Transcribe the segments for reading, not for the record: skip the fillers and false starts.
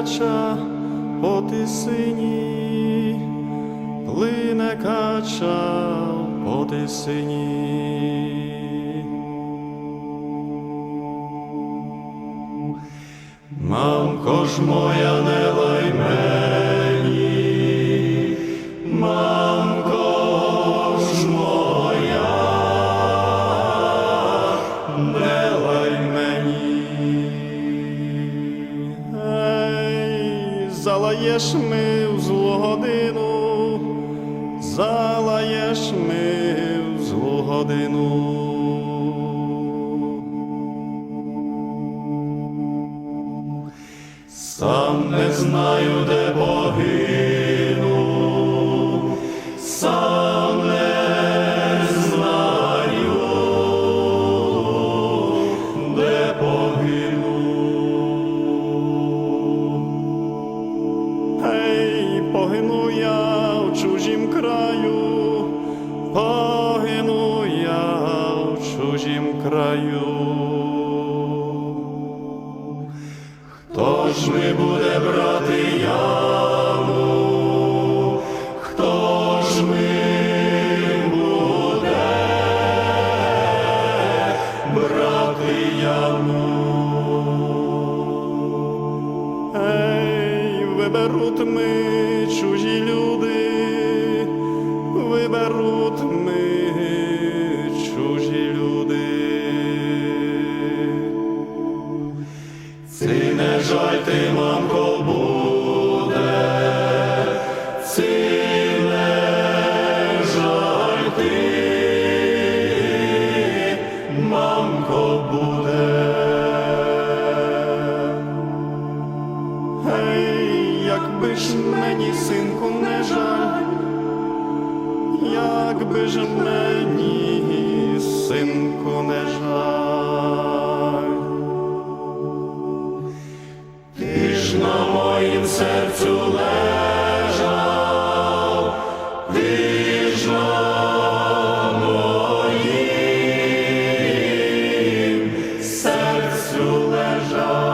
кача по Тисині, плине кача по Тисині. Мамко ж моя, не лай мені, мамко ж моя, не лай мені. Ей, залаєш ми в злу годину, залаєш ми в злу годину. Сам не знаю, де погину, сам не знаю, де погину. Ей, погину я в чужім краю, погину я в чужім краю. Хто ж ми буде брати яму? Хто ж ми буде брати яму? Ей, виберуть ми чужі люди, виберуть ми чужі люди. Ці не жаль ти, мамко, буде, ці не жаль ти, мамко, буде. Ей, якби ж мені, синку, не жаль, якби ж мені, синку, не жаль. Ти ж на моїм серцю лежав, ти ж на моїм серцю лежав.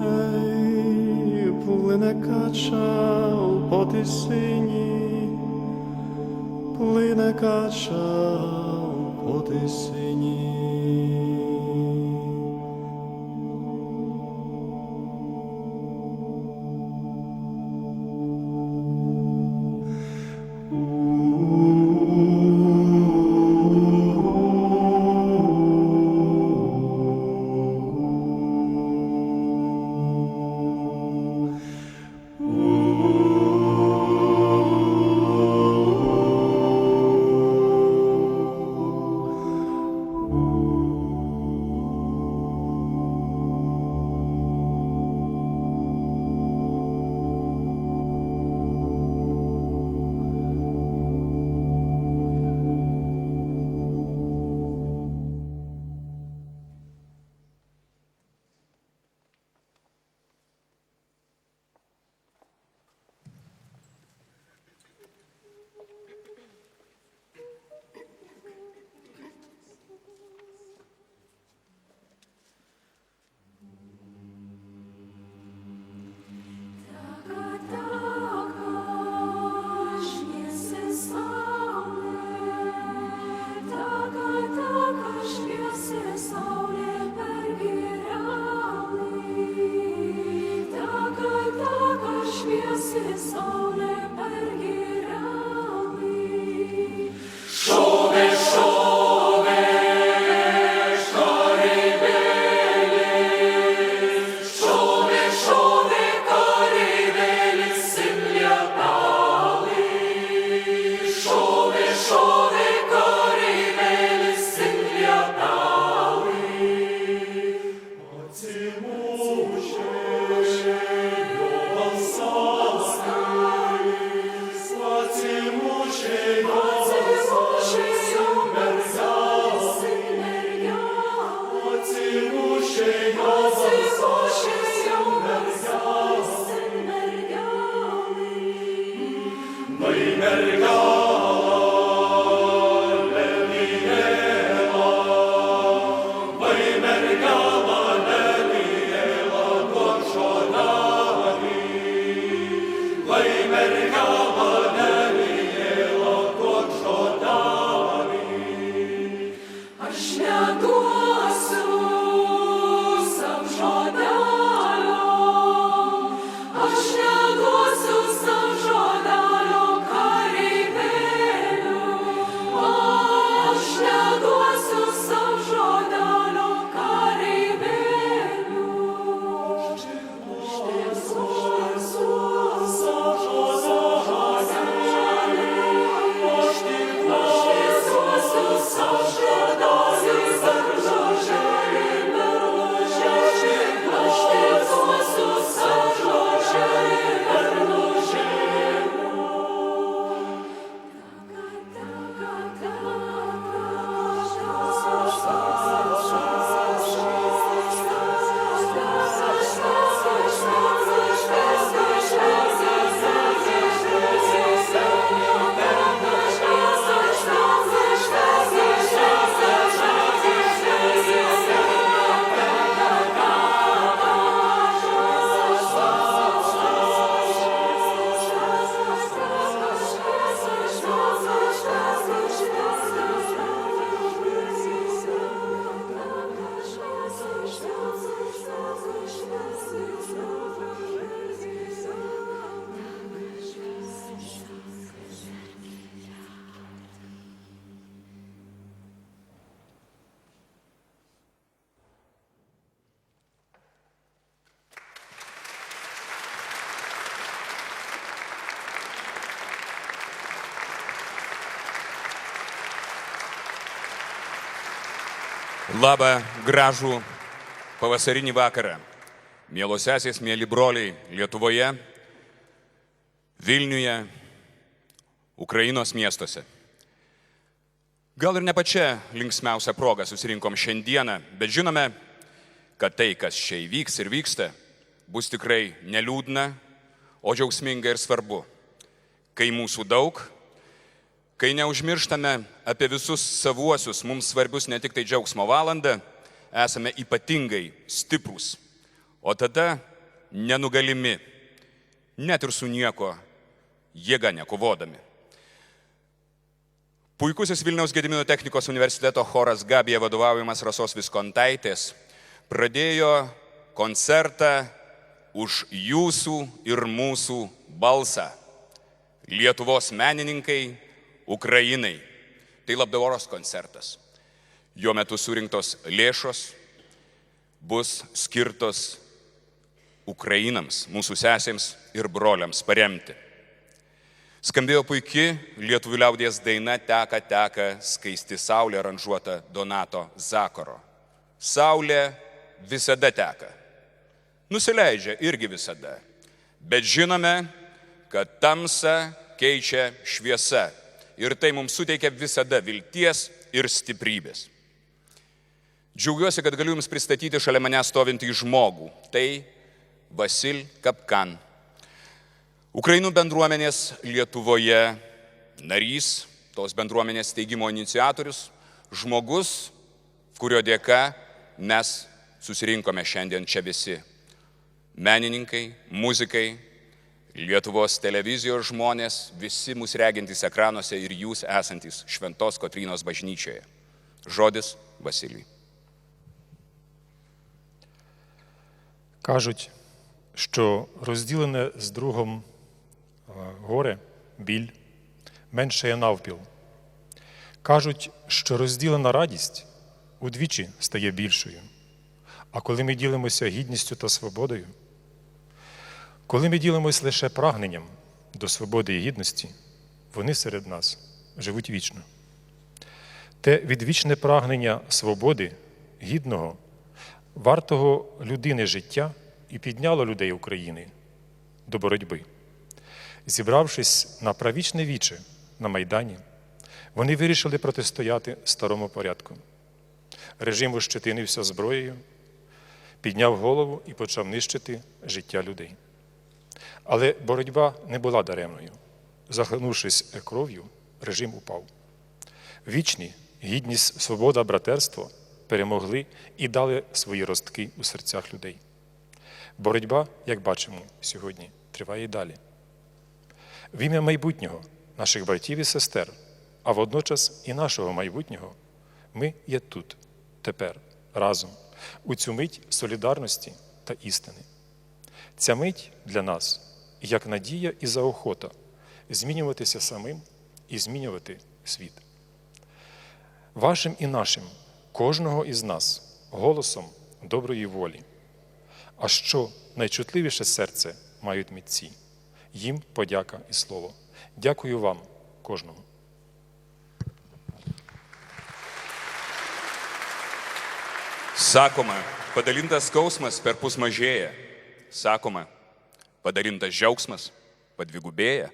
Ей, плине кача по Тисині, плине кача по Тисині. Labą, gražų pavasarinį vakarą. Mielos sesės, mėly broliai Lietuvoje, Vilniuje, Ukrainos miestuose. Gal ir ne pačia linksmiausia proga susirinkom šiandieną, bet žinome, kad tai, kas čia įvyks ir vyksta, bus tikrai neliūdna, o džiaugsminga ir svarbu. Kai mūsų daug, kai neužmirštame apie visus savuosius, mums svarbius ne tik tai džiaugsmo valandą, esame ypatingai stiprūs, o tada nenugalimi, net ir su nieko jėga nekovodami. Puikusis Vilniaus Gedimino technikos universiteto choras Gabija vadovaujamas Rasos Viskontaitės pradėjo koncertą už jūsų ir mūsų balsą. Lietuvos menininkai Ukrainai. Tai labdaros koncertas. Jo metu surinktos lėšos bus skirtos Ukrainams, mūsų sesėms ir broliams paremti. Skambėjo puiki lietuvių liaudies daina Teka, teka, skaisti saulė, aranžuota Donato Zakaro. Saulė visada teka. Nusileidžia irgi visada. Bet žinome, kad tamsa keičia šviesa. Ir tai mums suteikia visada vilties ir stiprybės. Džiaugiuosi, kad galiu jums pristatyti šalia manęs stovintį žmogų. Tai Vasil Kapkan. Ukrainų bendruomenės Lietuvoje narys, tos bendruomenės steigimo iniciatorius, žmogus, kurio dėka mes susirinkome šiandien čia visi. Menininkai, muzikai, Lietuvos televizijos žmonės, visi mus regintys ekranuose ir jūs esantys Šventos Kotrynos bažnyčioje. Žodis Василій. Кажуть, що розділене з другом горе, біль, меншає навпіл. Кажуть, що розділена радість удвічі стає більшою. А коли ми ділимося гідністю та свободою, коли ми ділимося лише прагненням до свободи і гідності, вони серед нас живуть вічно. Те відвічне прагнення свободи, гідного, вартого людини життя і підняло людей України до боротьби. Зібравшись на правічне віче на Майдані, вони вирішили протистояти старому порядку. Режим ощетинився зброєю, підняв голову і почав нищити життя людей. Але боротьба не була даремною. Захлинувшись кров'ю, режим упав. Вічні гідність, свобода, братерство перемогли і дали свої ростки у серцях людей. Боротьба, як бачимо сьогодні, триває і далі. В ім'я майбутнього наших братів і сестер, а водночас і нашого майбутнього, ми є тут, тепер, разом, у цю мить солідарності та істини. Ця мить для нас як надія і заохота змінюватися самим і змінювати світ. Вашим і нашим, кожного із нас, голосом доброї волі. А що найчутливіше серце мають митці? Їм подяка і слово. Дякую вам, кожному. Sakoma, padalintas skausmas perpus mažėja. Sakoma, padalintas džiaugsmas padvigubėja.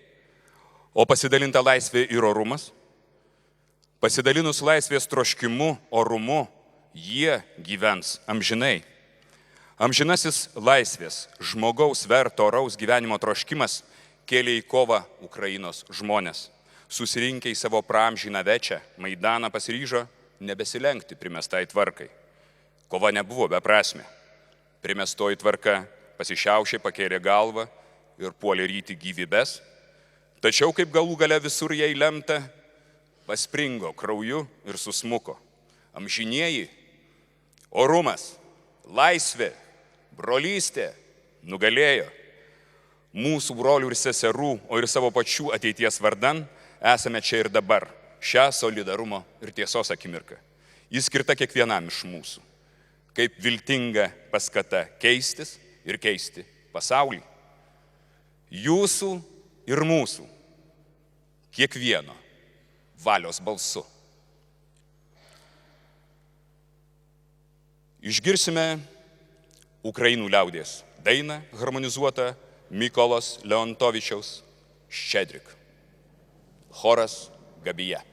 O pasidalinta laisvė ir orumas? Pasidalinus laisvės troškimu, orumu, jie gyvens amžinai. Amžinasis laisvės, žmogaus verto oraus gyvenimo troškimas kėlė į kovą Ukrainos žmonės. Susirinkę į savo praamžiną večią, Maidaną pasiryžo nebesilenkti primestai tvarkai. Kova nebuvo beprasmė. Primestoji tvarka pasišiaušė, pakėlė galvą ir puolė ryti gyvybės. Tačiau kaip galų gale visur jai lemta, paspringo krauju ir susmuko. Amžinieji, orumas, laisvė, brolystė nugalėjo. Mūsų brolių ir seserų, o ir savo pačių ateities vardan esame čia ir dabar, šią solidarumo ir tiesos akimirką. Jis skirta kiekvienam iš mūsų, kaip viltinga paskata keistis ir keisti pasaulį. Jūsų ir mūsų, kiekvieno valios balsu. Išgirsime Ukrainų liaudies dainą harmonizuotą Mykolos Leontovičiaus Ščedrik. Choras Gabija.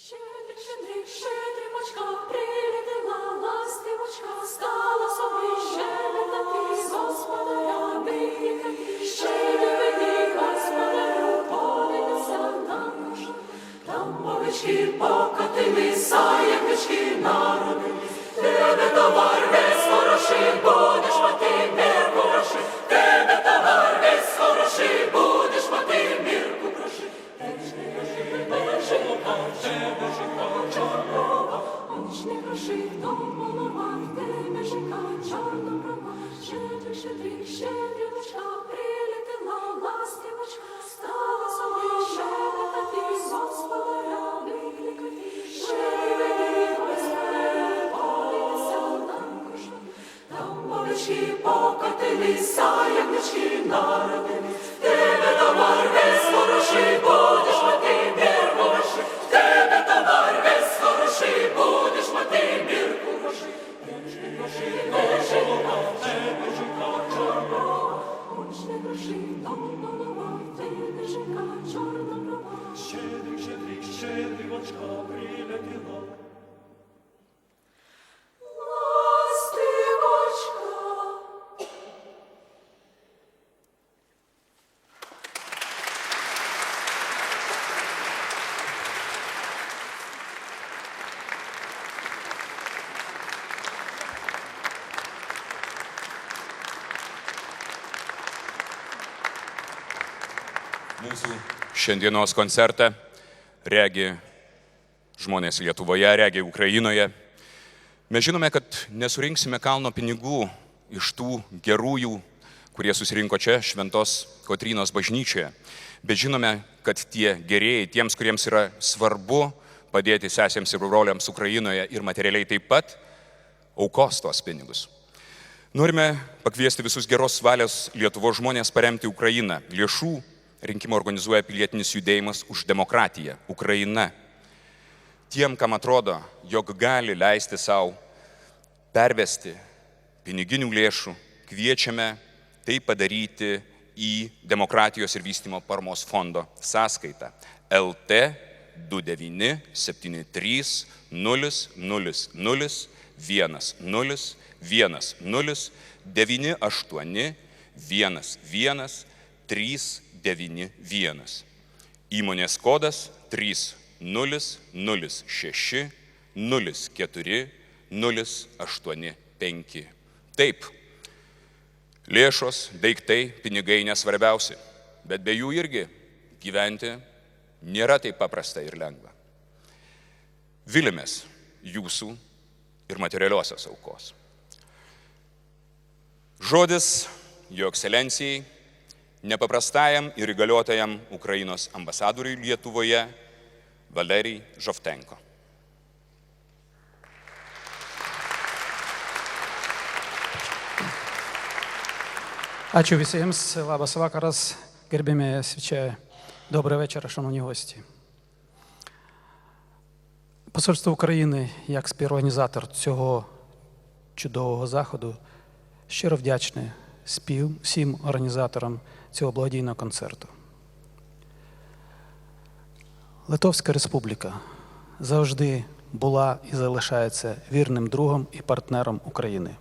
Щедрик, щедрик, щедрівочка, прилетіла ластівочка, стала собі щебетати, господаря викликати. Щедрик, господарю, подивися на нашу, там овечки покотилися, ягнички народились. Тебе товар весь хороший, будеш мати мірку грошей. Тебе товар весь хороший, будеш мати мірку грошей. Очне гроші, дом голова, тебе жика, чорна брова. Щедрик, щедрик, щедрівочка, прилетіла ластівочка, стала собі щебетати, господаря викликати. Щедрик, господарю, подивися на кошик, там овечки покотилися, ягнички народились. Тебе товар весь хороший, будеш мати мірку грошей. Тебе товар весь хороший, будеш мати мірку грошей. Очне гроші, дом голова, тебе жика, чорна брова. Щедрик, щедрик, щедрівочка, прилетіла. Ластівочка. Mūsų šiandienos koncerte regi žmonės Lietuvoje, regi Ukrainoje. Mes žinome, kad nesurinksime kalno pinigų iš tų gerųjų, kurie susirinko čia Šventos Kotrynos bažnyčioje, bet žinome, kad tie gerieji, tiems, kuriems yra svarbu padėti sesėms ir broliams Ukrainoje ir materialiai taip pat, aukos tos pinigus. Norime pakviesti visus geros valios Lietuvos žmonės paremti Ukrainą. Lėšų rinkimą organizuoja pilietinis judėjimas už demokratiją Ukraina. Tiem, kam atrodo, jog gali leisti savo pervesti piniginių lėšų, kviečiame tai padaryti į Demokratijos ir vystymo paramos fondo sąskaitą LT 2973 000 10 10 98 11 391. Įmonės kodas 3006 04 085. Taip, lėšos, daiktai, pinigai nesvarbiausi, bet be jų irgi gyventi nėra taip paprasta ir lengva. Vilimės jūsų ir materialiosios aukos. Žodis Jo ekscelencijai, nepaprastajam ir įgaliotajam Ukrainos ambasadoriui Lietuvoje Valerijai Žovtenko. Ačiū visiems, labas vakaras, gerbėmi свічі, добрий вечір, шановні гості. Посольство України, як співорганізатор цього чудового заходу, щиро вдячне всім організаторам цього благодійного концерту. Литовська Республіка завжди була і залишається вірним другом і партнером України.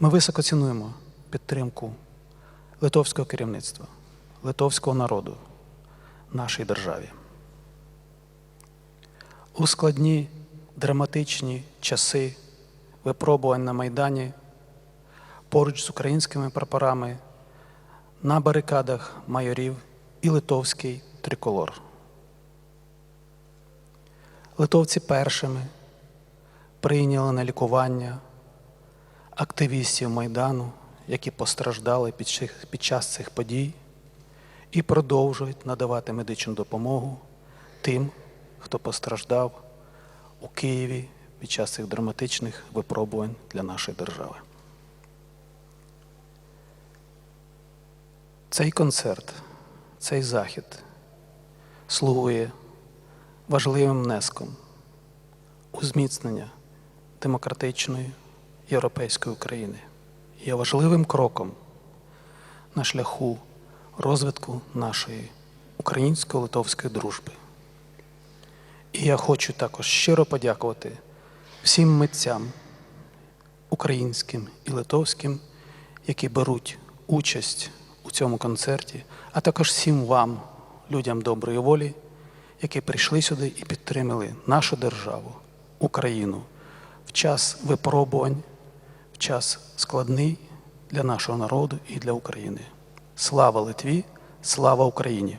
Ми високо цінуємо підтримку литовського керівництва, литовського народу нашій державі. У складні, драматичні часи випробувань на Майдані, поруч з українськими прапорами, на барикадах майорів і литовський триколор. Литовці першими прийняли на лікування активістів Майдану, які постраждали під час цих подій, і продовжують надавати медичну допомогу тим, хто постраждав у Києві під час цих драматичних випробувань для нашої держави. Цей концерт, цей захід слугує важливим внеском у зміцнення демократичної європейської України. Є важливим кроком на шляху розвитку нашої українсько-литовської дружби. І я хочу також щиро подякувати всім митцям українським і литовським, які беруть участь у цьому концерті, а також всім вам, людям доброї волі, які прийшли сюди і підтримали нашу державу, Україну, в час випробувань, в час складний для нашого народу і для України. Слава Литві, слава Україні!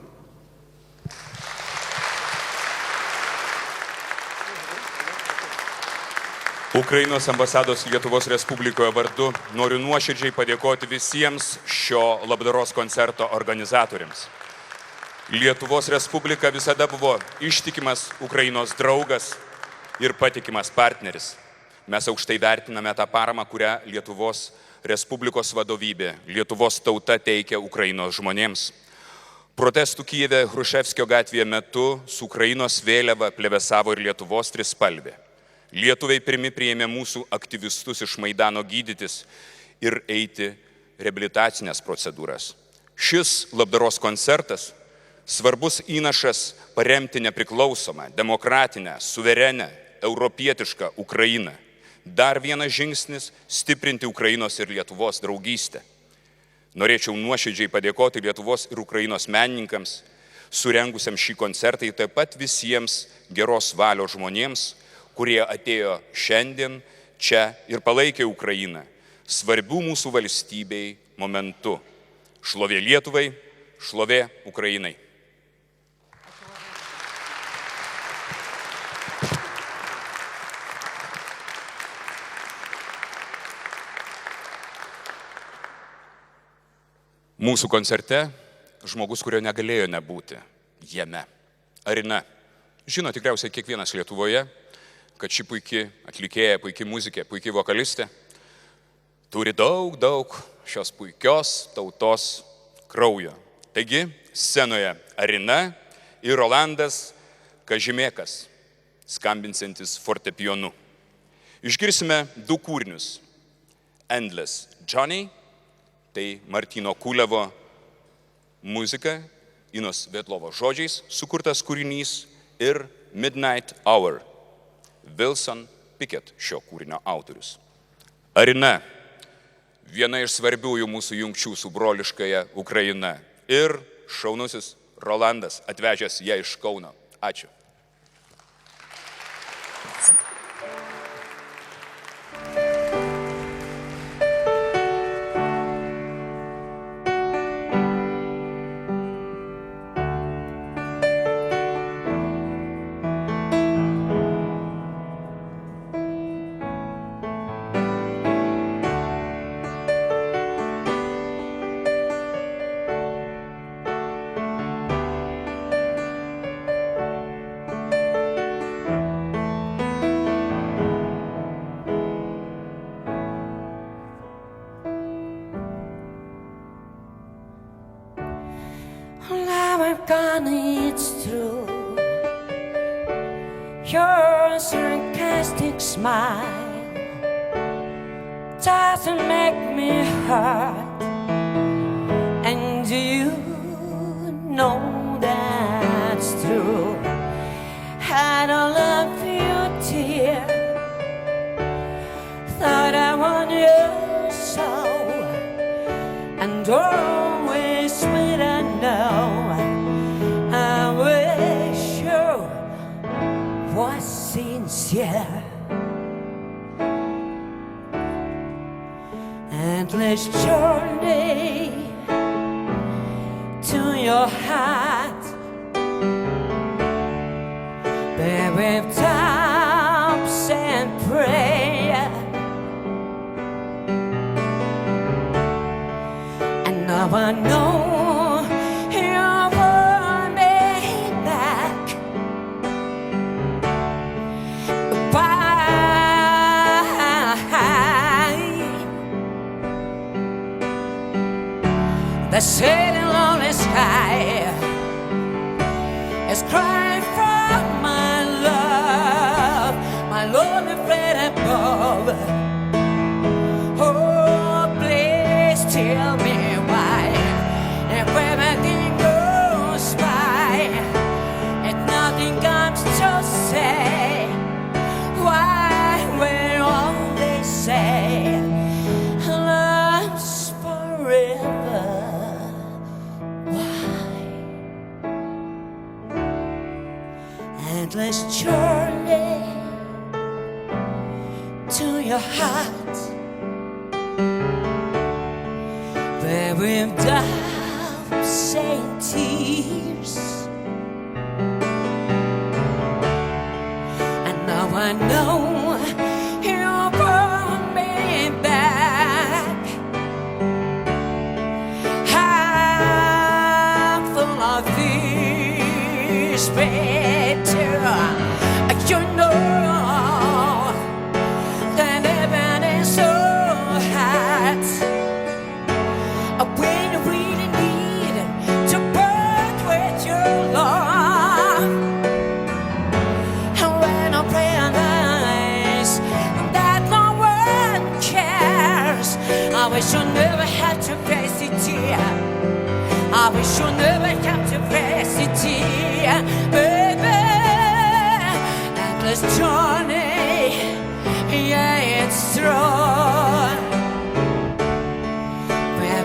Ukrainos ambasados Lietuvos Respublikoje vardu noriu nuoširdžiai padėkoti visiems šio labdaros koncerto organizatoriams. Lietuvos Respublika visada buvo ištikimas Ukrainos draugas ir patikimas partneris. Mes aukštai vertiname tą paramą, kurią Lietuvos Respublikos vadovybė, Lietuvos tauta teikia Ukrainos žmonėms. Protestų Kijeve Hruševskio gatvėje metu su Ukrainos vėliava plevėsavo ir Lietuvos trispalvė. Lietuviai pirmi priėmė mūsų aktyvistus iš Maidano gydytis ir eiti reabilitacinės procedūras. Šis labdaros koncertas svarbus įnašas paremti nepriklausomą, demokratinę, suverenę, europietišką Ukrainą. Dar vienas žingsnis stiprinti Ukrainos ir Lietuvos draugystę. Norėčiau nuoširdžiai padėkoti Lietuvos ir Ukrainos menininkams, surengusiam šį koncertą, taip pat visiems geros valios žmonėms, kurie atėjo šiandien čia ir palaikė Ukrainą svarbių mūsų valstybei momentu. Šlovė Lietuvai, šlovė Ukrainai. Mūsų koncerte žmogus, kurio negalėjo nebūti jame. Arina. Žino tikriausiai kiekvienas Lietuvoje, kad ši puikiai atlikėja, puikiai muzikė, puikiai vokalistė turi daug šios puikios tautos kraujo. Taigi, scenoje Arina ir Rolandas Kažimėkas, skambinsantis fortepijonu. Išgirsime du kūrinius. Endless Johnny, tai Martyno Kulevo muzika, Inos Vetlovo žodžiais sukurtas kūrinys, ir Midnight Hour, Wilson Pickett šio kūrinio autorius. Arina, viena iš svarbiųjų mūsų jungčių su broliškąja Ukraina, ir šaunusis Rolandas, atvežęs ją iš Kauno. Ačiū. It's true. Your sarcastic smile doesn't make me hurt, and you know that's true. I don't love you, dear. Thought I want you so, and always when I know was sincere. Endless journey to your heart, baby, times and prayer. And now I know you the setting lonely sky is crying for my lonely friend above. Oh, please tell me why, if everything goes by and nothing comes to say, why will only say love's forever? Why? Endless journey to your heart, where without saying tears. And now I know you'll pull me back. I'm full of this better. You know that heaven is so hot. When you really need to burn with your love, and when I realize that no one cares, I wish you never had to face it, dear. I wish you never had to face it, dear, baby. Endless journey, yeah, it's true.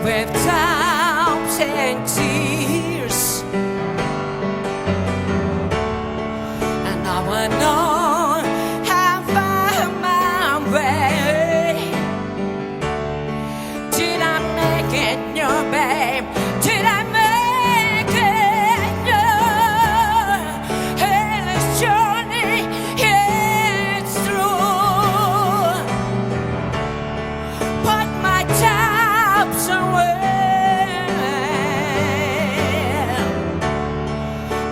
With doubts and tears, and now I know I've found my way. Did I make it new, babe? Did I make it new? Endless journey, yeah, it's true. Put my doubts away.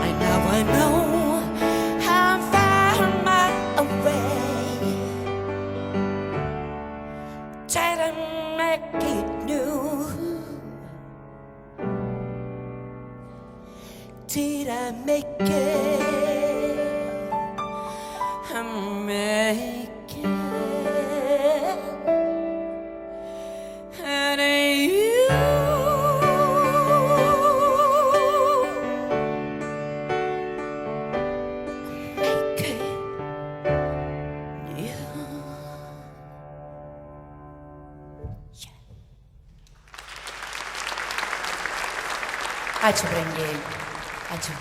I now I know I've found my way. Did I make it new? Did I make it? Make it? And you make it new. Ačiū, brangieji. Ačiū.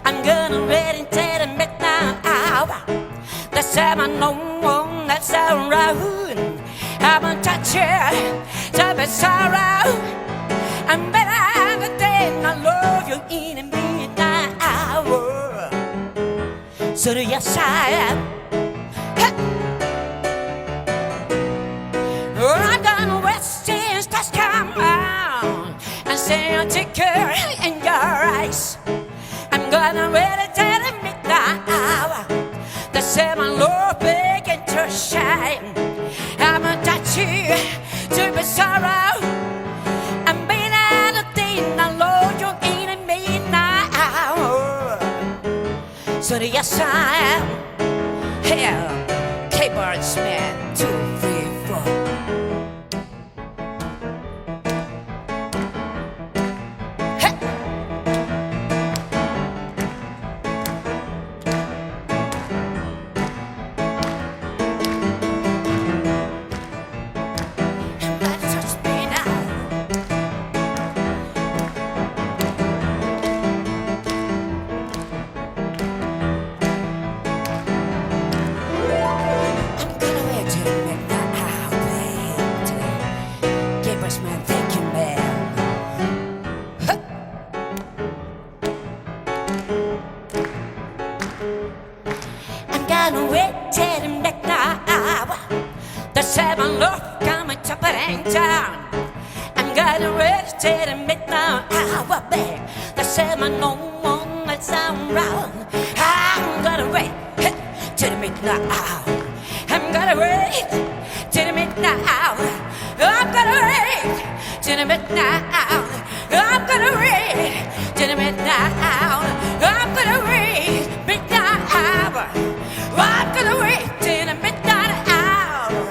I'm gonna read into the midnight hour. The seven no one that's around. I'm gonna touch you to be sorrow. I'm better than then I love you in the midnight hour. So do you say? I'm gonna rest since that's come on and say a ticker in your eyes. I'm gonna read it till the midnight hour. The seven love begin to shine. I'm gonna touch you to be sorrow. I'm being out of thing I love you in the midnight hour. So the yes I am here. Keyboards man 2, 3, 4. I'm gonna wait till the midnight hour. love coming jumping down. I'm getting ready to the midnight hour, babe. The seven no one that's around. I'm gonna wait to the midnight hour. I'm gonna wait to the midnight hour. I'm gonna wait to the midnight hour. I'm gonna wait to the midnight hour. I'm gonna wait midnight hour. I'm gonna wait till the midnight hour.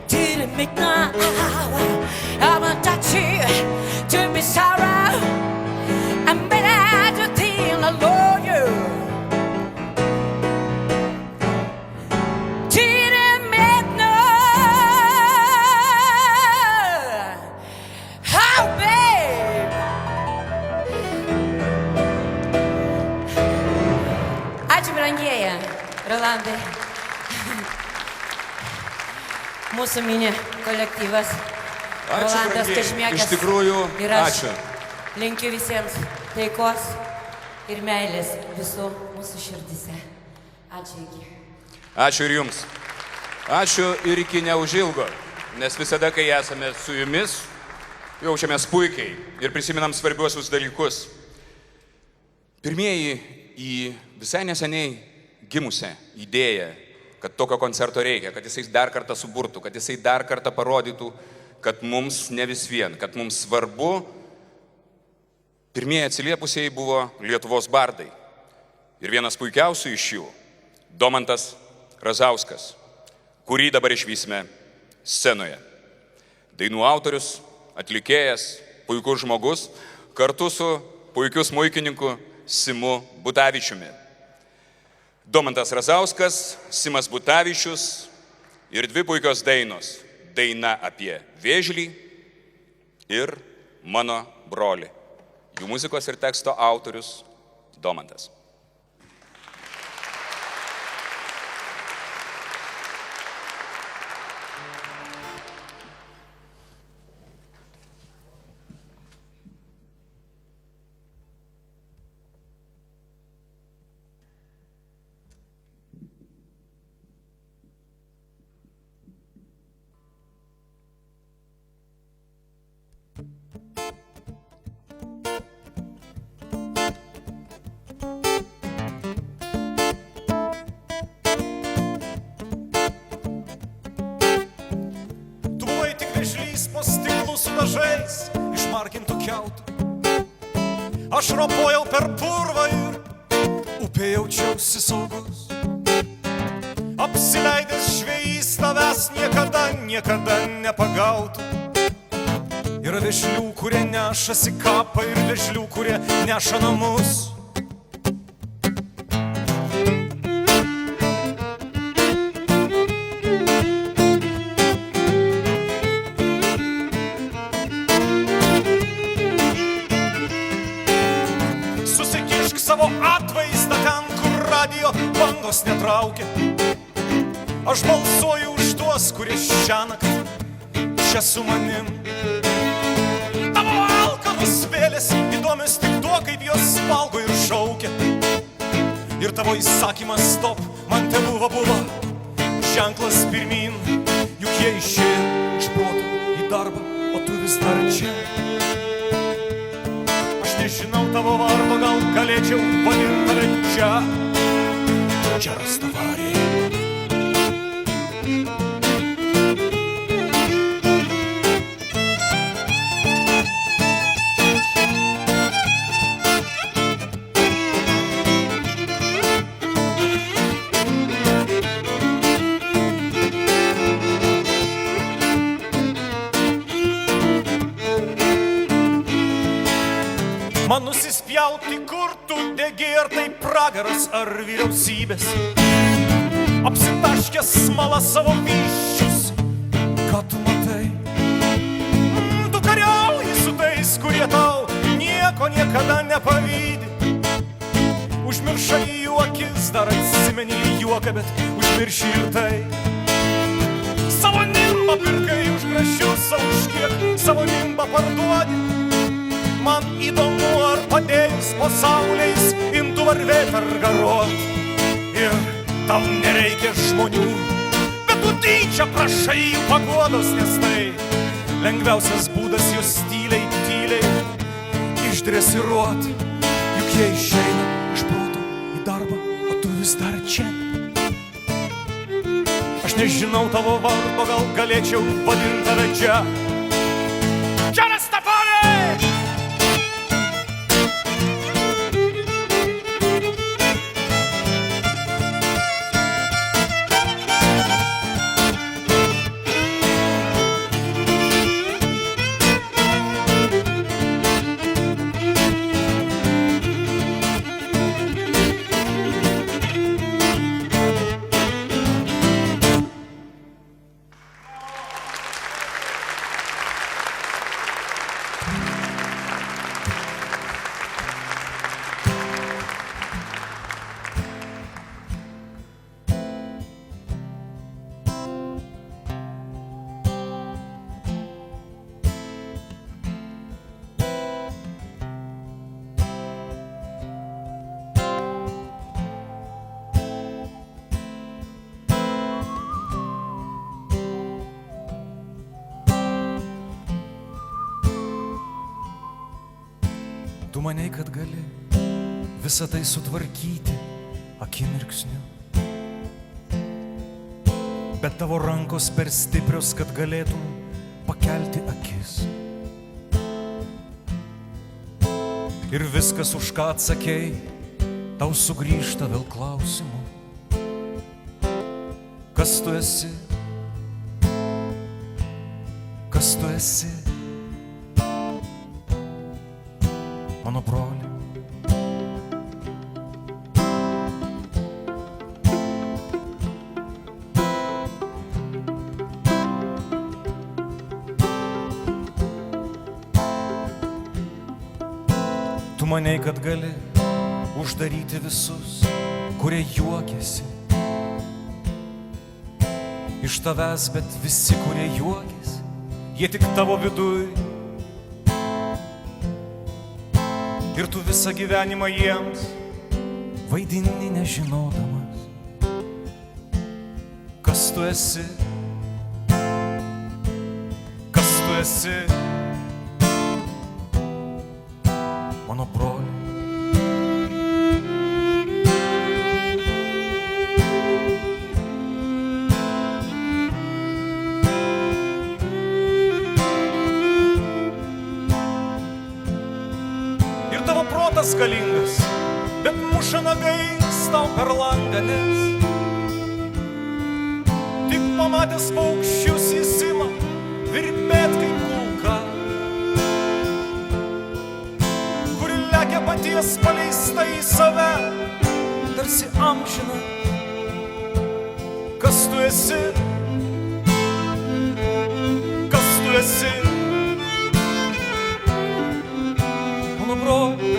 Till the midnight hour. I want to touch you to be sorrow. I'm better to till I love you. Till the midnight. Oh, babe. Ačiū, brangieji, Rolandai. Mūsų mini kolektyvas. Rolandas Kažmėkas. Iš tikrųjų, Ir aš ačiū. linkiu visiems taikos ir meilės visų mūsų širdise. Ačiū iki. Ačiū ir jums. Ačiū ir iki neužilgo, nes visada, kai esame su jumis, jaučiamės puikiai ir prisiminam svarbiuosius dalykus. Pirmieji į visai neseniai gimusią idėją, kad tokio koncerto reikia, kad jisai dar kartą suburtų, kad jisai dar kartą parodytų, kad mums ne vis vien, kad mums svarbu. Pirmieji atsiliepusiai buvo Lietuvos bardai. Ir vienas puikiausių iš jų – Domantas Razauskas, kurį dabar išvysime scenoje. Dainų autorius, atlikėjas, puikus žmogus, kartu su puikiu smuikininku Simu Butavičiumi. Domantas Razauskas, Simas Butavičius ir dvi puikios dainos. Daina apie vėžlį ir Mano brolį. Jų muzikos ir teksto autorius Domantas. Po stiklų su dažais išmargintų kiautų. Aš ropojau per purvą ir upė jaučiausi saugus. Apsileidęs žvejys tavęs niekada nepagautų. Yra vėžlių, kurie nešasi kapą ir vėžlių, kurie neša namus. Savo atvaizdą ten, kur radijo bangos netraukia. Aš balsuoju už tuos, kurie šiąnakt čia su manim. Tavo alkanos vėlės įdomios tik tuo, kaip jos valgo ir šaukia. Ir tavo įsakymas stop man te buvo ženklas pirmin. Juk jie išėjo iš proto į darbą, o tu vis dar čia. Nežinau tavo vardo, gal galėčiau vadinti tave čia Rastavarė. Man nusispjauti, kur tu degi, ar tai pragaras, ar vyriausybės. Apsitaškęs smala savo vyščius, ką tu matai? Tu kariauji su tais, kurie tau nieko niekada nepavydi. Užmiršai jų akis, dar atsimeni juoką, bet užmirši ir tai. Savo nimbą pirkai už grašius, savo už kiek, savo nimbą parduodi. Man įdomu, ar padėjus po saulės imtų varvėt ar garot. Ir tau nereikia žmonių, bet tu tyčia prašai jų paguodos, nes tai lengviausias būdas juos tyliai, tyliai išdresiruot. Juk jie išeina iš proto į darbą, o tu vis dar čia. Aš nežinau tavo vardo, gal galėčiau vadinti tave čia. Čia Rastaforė! Tu manei, kad gali visą tai sutvarkyti akimirksniu, bet tavo rankos per stiprios, kad galėtum pakelti akis. Ir viskas, už ką atsakei, tau sugrįžta vėl klausimu. Kas tu esi? Kas tu esi? Mano broli. Tu manei, kad gali uždaryti visus, kurie juokiasi iš tavęs, bet visi, kurie juokiasi, jie tik tavo viduj. Ir tu visą gyvenimą jiems vaidini nežinodamas, kas tu esi, kas tu esi, mano broli. Protas galingas, bet muša nagais tau per langą, nes tik pamatęs paukščius jis ima virpėt kaip kulka, kuri lekia paties paleista į save, tarsi amžina. Kas tu esi? Kas tu esi? Mano broli.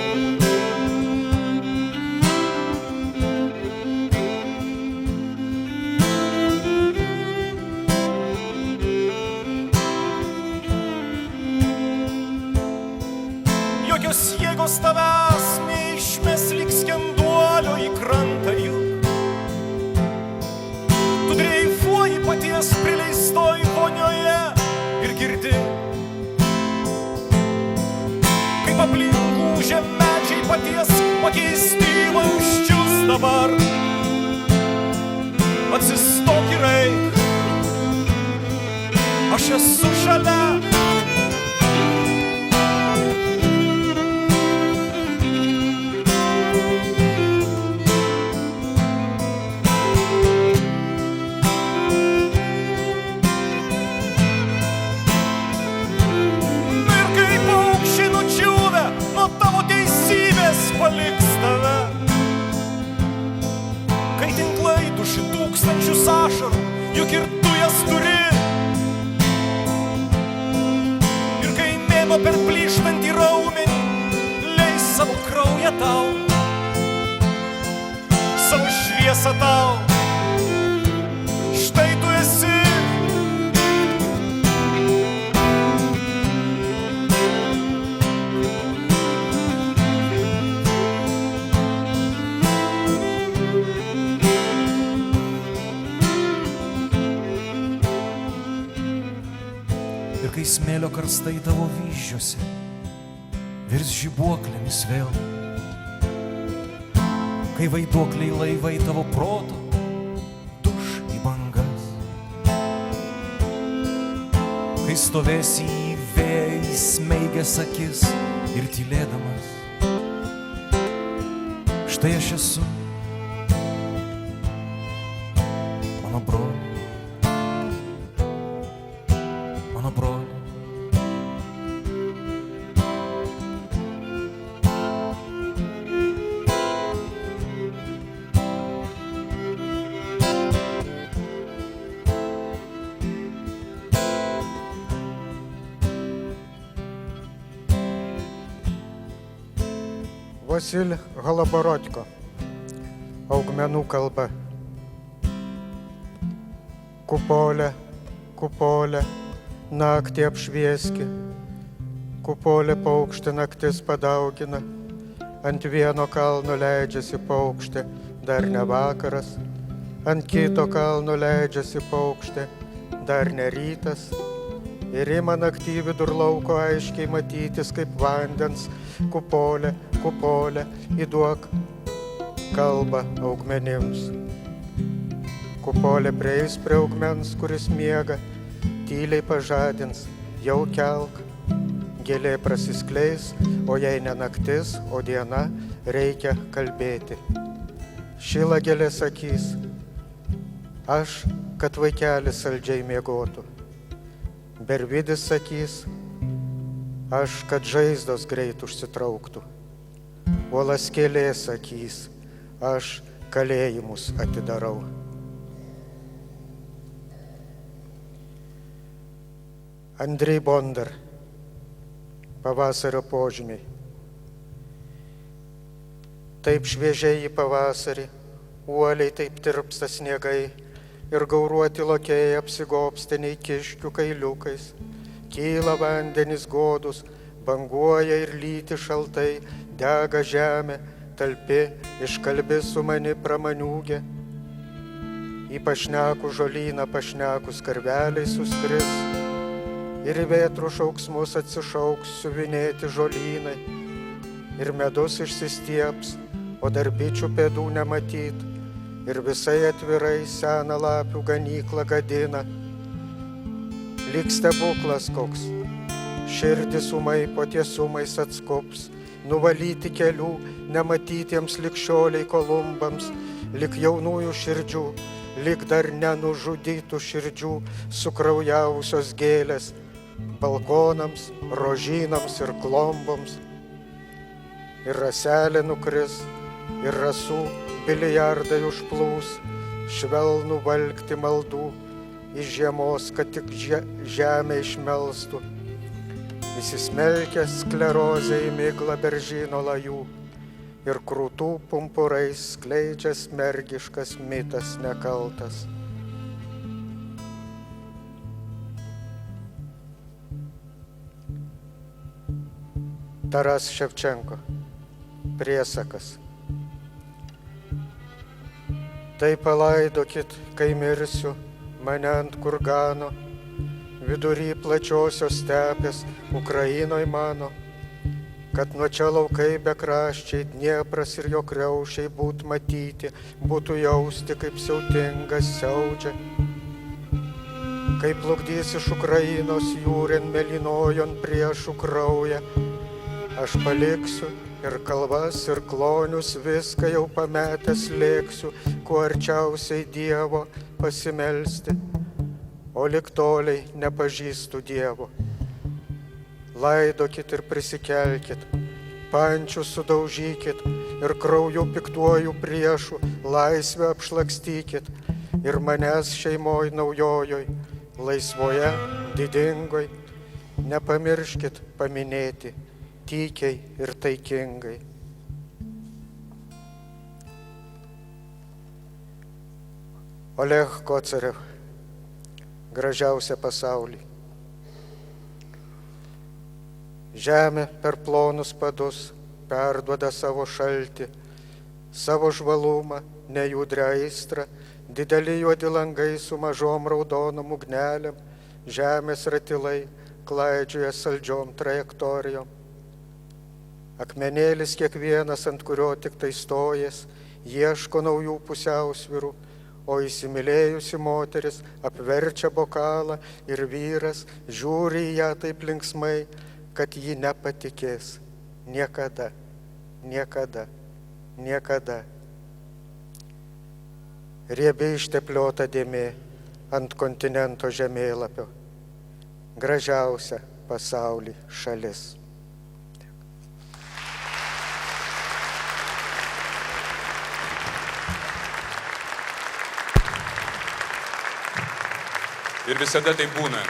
Jokios jėgos tavęs neišmes lyg skenduolio į krantą juk. Tu dreifuoji paties prileistoj vonioje ir girdi, kaip aplink ūžia medžiai paties pakeisti vamzdžius dabar. Atsistok ir eik, aš esu šalia. Paliks tave, kai tinklai duši tūkstančius ašarų, juk ir tu jas turi. Ir kai mėnuo per plyštantį raumenį leis savo kraują tau, savo šviesą tau, štai tu esi. smėlio karstai tavo vyzdžiuose virs žibuoklėmis vėl. Kai vaiduokliai laivai tavo proto duš į bangas. Kai stovėsi į vėją įsmeigęs akis ir tylėdamas, štai aš esu, mano broli, mano broli. Vasilij Goloborodko, Augmenų kalba. Kupolė, kupolė, naktį apšvieski, kupolė paukštė naktis padaugina, ant vieno kalno leidžiasi paukštė, dar ne vakaras, ant kito kalno leidžiasi paukštė, dar ne rytas. Ir ima naktį vidur lauko aiškiai matytis kaip vandens, kupolė, kupolė, įduok kalbą augmenims. Kupolė prieis prie augmens, kuris miega, tyliai pažadins, jau kelk, gėlė prasiskleis, o jei ne naktis, o diena, reikia kalbėti. Šila gėlė sakys, aš, kad vaikelis saldžiai miegotų. Bervidis sakys, aš, kad žaizdos greit užsitrauktų. Uolaskėlė sakys, aš kalėjimus atidarau. Andrei Bondar, pavasario požymiai. Taip šviežiai į pavasarį, uoliai taip tirpsta sniegai, ir gauruoti lokiai apsigobsteniai kiškių kailiukais. Kyla vandenys godus, banguoja ir lyti šaltai, dega žemė, talpi, iškalbi su mani pramaniūgė. Į pašnekų žolyną pašnekus karveliai suskris, ir į vėtrų šauksmus atsišauks siuvinėti žolynai, ir medus išsistieps, o dar bičių pėdų nematyt, ir visai atvirai seną lapių ganyklą gadina. Lyg stebuklas koks, širdis ūmai po tiesumais atskups, nuvalyti kelių nematytiems likščioliai kolumbams, lyg jaunųjų širdžių, lyg dar nenužudytų širdžių sukraujavusios gėlės, balkonams, rožynams ir klomboms. Ir raselė nukris, ir rasų bilijardai užplūs, švelnų valgti maldų iš žiemos, kad tik žemė išmelstų. Įsismelkia sklerozė į miglą beržyno lajų ir krūtų pumpurais skleidžia smergiškas mitas nekaltas. Taras Ševčenko, priesakas. Tai palaidokit, kai mirsiu, mane ant kurgano, vidury plačiosios stepės, Ukrainoj mano, kad nuo čia laukai bekraščiai, Dniepras ir jo kriaušiai būt matyti, būtų jausti, kaip siautingas siaudžia. Kai plukdys iš Ukrainos jūren mėlynojon priešų kraują, aš paliksiu ir kalvas, ir klonius, viską jau pametęs lėksiu, kuo arčiausiai Dievo pasimelsti, o lig toliai nepažįstu Dievo. Laidokit ir prisikelkit, pančius sudaužykit ir krauju piktuoju priešų laisvę apšlakstykit ir manęs šeimoj naujojoj, laisvoje, didingoj, nepamirškit paminėti tykiai ir taikingai. Oleg Kocarev, gražiausia pasaulį. Žemė per plonus padus perduoda savo šaltį, savo žvalumą, nejudrią aistrą, dideli juodi langai su mažom raudonom ugnelėm, žemės ratilai, klaidžioja saldžiom trajektorijom. Akmenėlis kiekvienas, ant kurio tik tai stojas, ieško naujų pusiausvyrų, o įsimylėjusi moteris apverčia bokalą ir vyras žiūri į ją taip linksmai, kad ji nepatikės. Niekada, niekada, niekada. Riebiai ištepliota dėmė ant kontinento žemėlapio. Gražiausia pasauly šalis. Ir visada tai būna.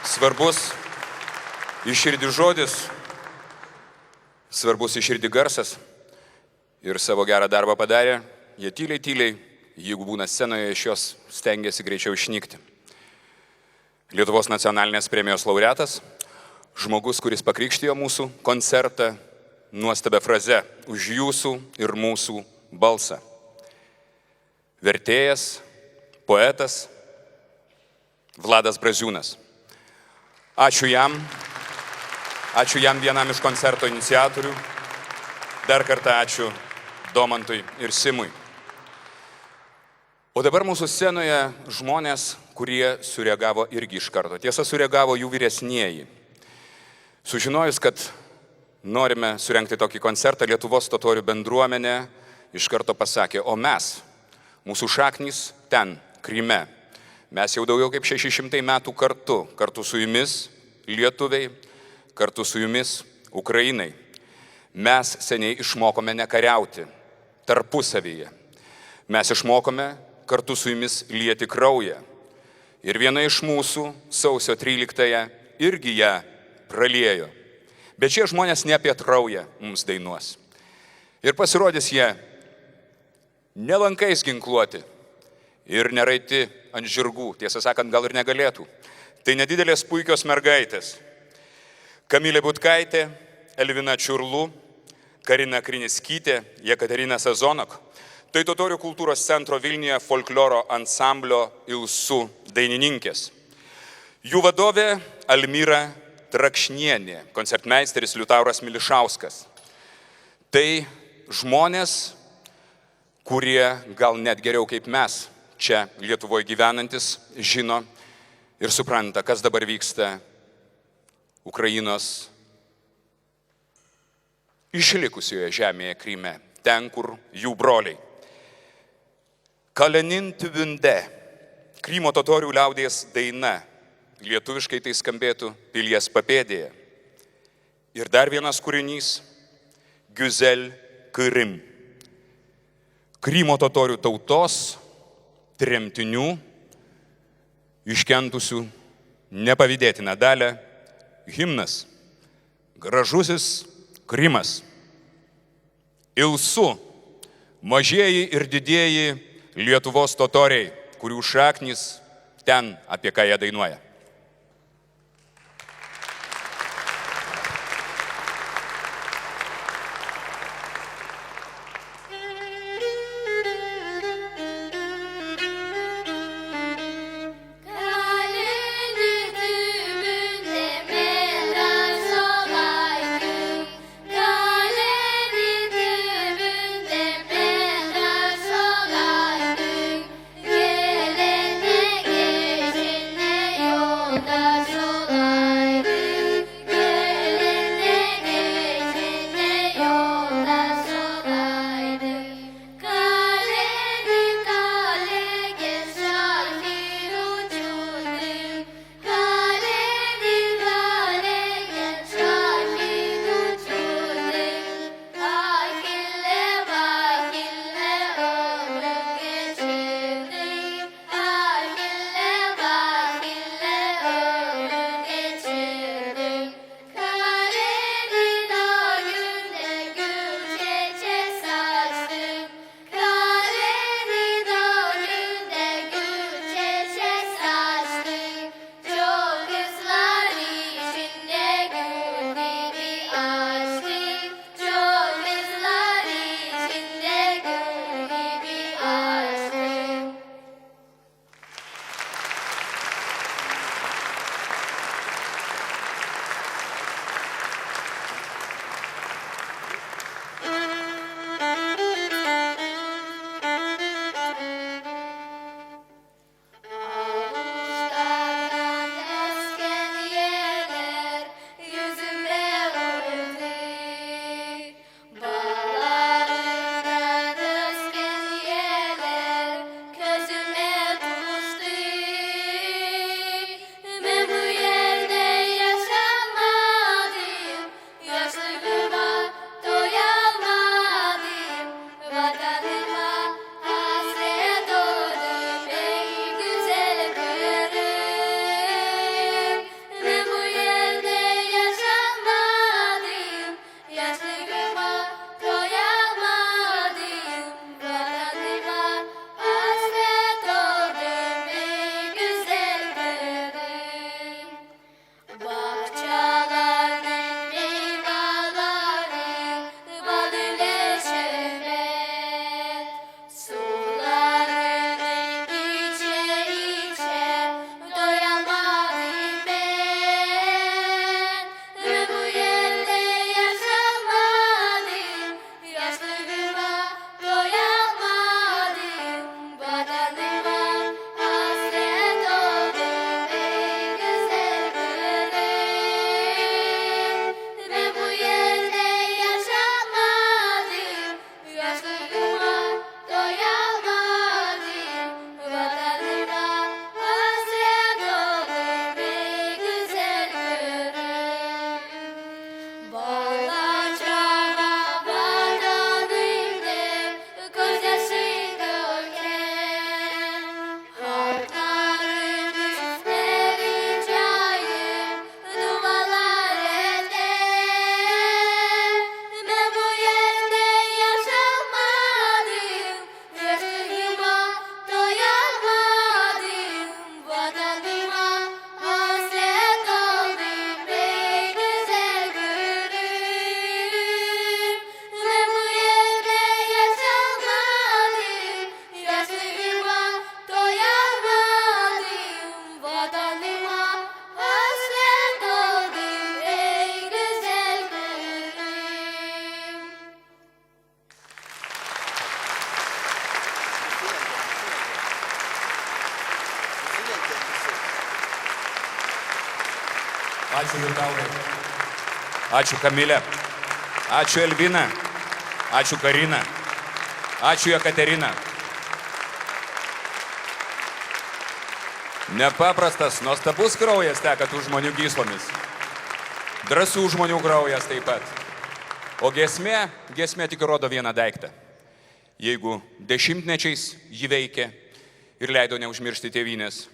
Svarbus į širdį žodis, svarbus į širdį garsas. Ir savo gerą darbą padarė, jie tyliai, jeigu būna scenoje, iš jos stengiasi greičiau išnykti. Lietuvos nacionalinės premijos laureatas, žmogus, kuris pakrikštijo mūsų koncertą nuostabia fraze už jūsų ir mūsų balsą. Vertėjas, poetas Vladas Braziūnas. Ačiū jam vienam iš koncerto iniciatorių. Dar kartą ačiū Domantui ir Simui. O dabar mūsų scenoje žmonės, kurie sureagavo irgi iš karto. Tiesa, sureagavo jų vyresnieji. Sužinojus, kad norime surengti tokį koncertą, Lietuvos totorių bendruomenė iš karto pasakė, o mes, mūsų šaknys ten, Kryme. Mes jau daugiau kaip 600 metų kartu su jumis, lietuviai, kartu su jumis, Ukrainai. Mes seniai išmokome nekariauti tarpusavyje. Mes išmokome kartu su jumis lieti kraują. Ir viena iš mūsų sausio 13-ąją irgi ją praliejo. Bet šie žmonės ne apie kraują mums dainuos. Ir pasirodys jie nelankais ginkluoti ir neraiti ant žirgų, tiesą sakant, gal ir negalėtų. Tai nedidelės puikios mergaitės. Kamilė Butkaitė, Elvina Čiurlų, Karina Kriniskytė, Jekaterina Sazonok. Tai Totorių kultūros centro Vilniuje folkloro ansamblio Ilsu dainininkės. Jų vadovė Almyra Trakšnienė, koncertmeisteris Liutauras Milišauskas. Tai žmonės, kurie gal net geriau kaip mes, čia Lietuvoje gyvenantis, žino ir supranta, kas dabar vyksta Ukrainos išlikusioje žemėje Kryme, ten, kur jų broliai. Kalenin Tuvunde, Krymo totorių liaudies daina, lietuviškai tai skambėtų Pilies papėdėje. Ir dar vienas kūrinys, Güzel Krym. Krymo totorių tautos, tremtinių, iškentusių nepavydėtiną dalią, himnas, gražusis Krymas. Ilsu, mažieji ir didieji Lietuvos totoriai, kurių šaknys ten, apie ką jie dainuoja. Gelene gecine yok. Ačiū Liutaurai. Ačiū Kamilė. Ačiū Elvina. Ačiū Karina. Ačiū Jekaterina. Nepaprastas, nuostabus kraujas teka tų žmonių gyslomis. Drąsių žmonių kraujas taip pat. O giesmė tik rodo vieną daiktą. Jeigu dešimtmečiais jį veikė ir leido neužmiršti tėvynės,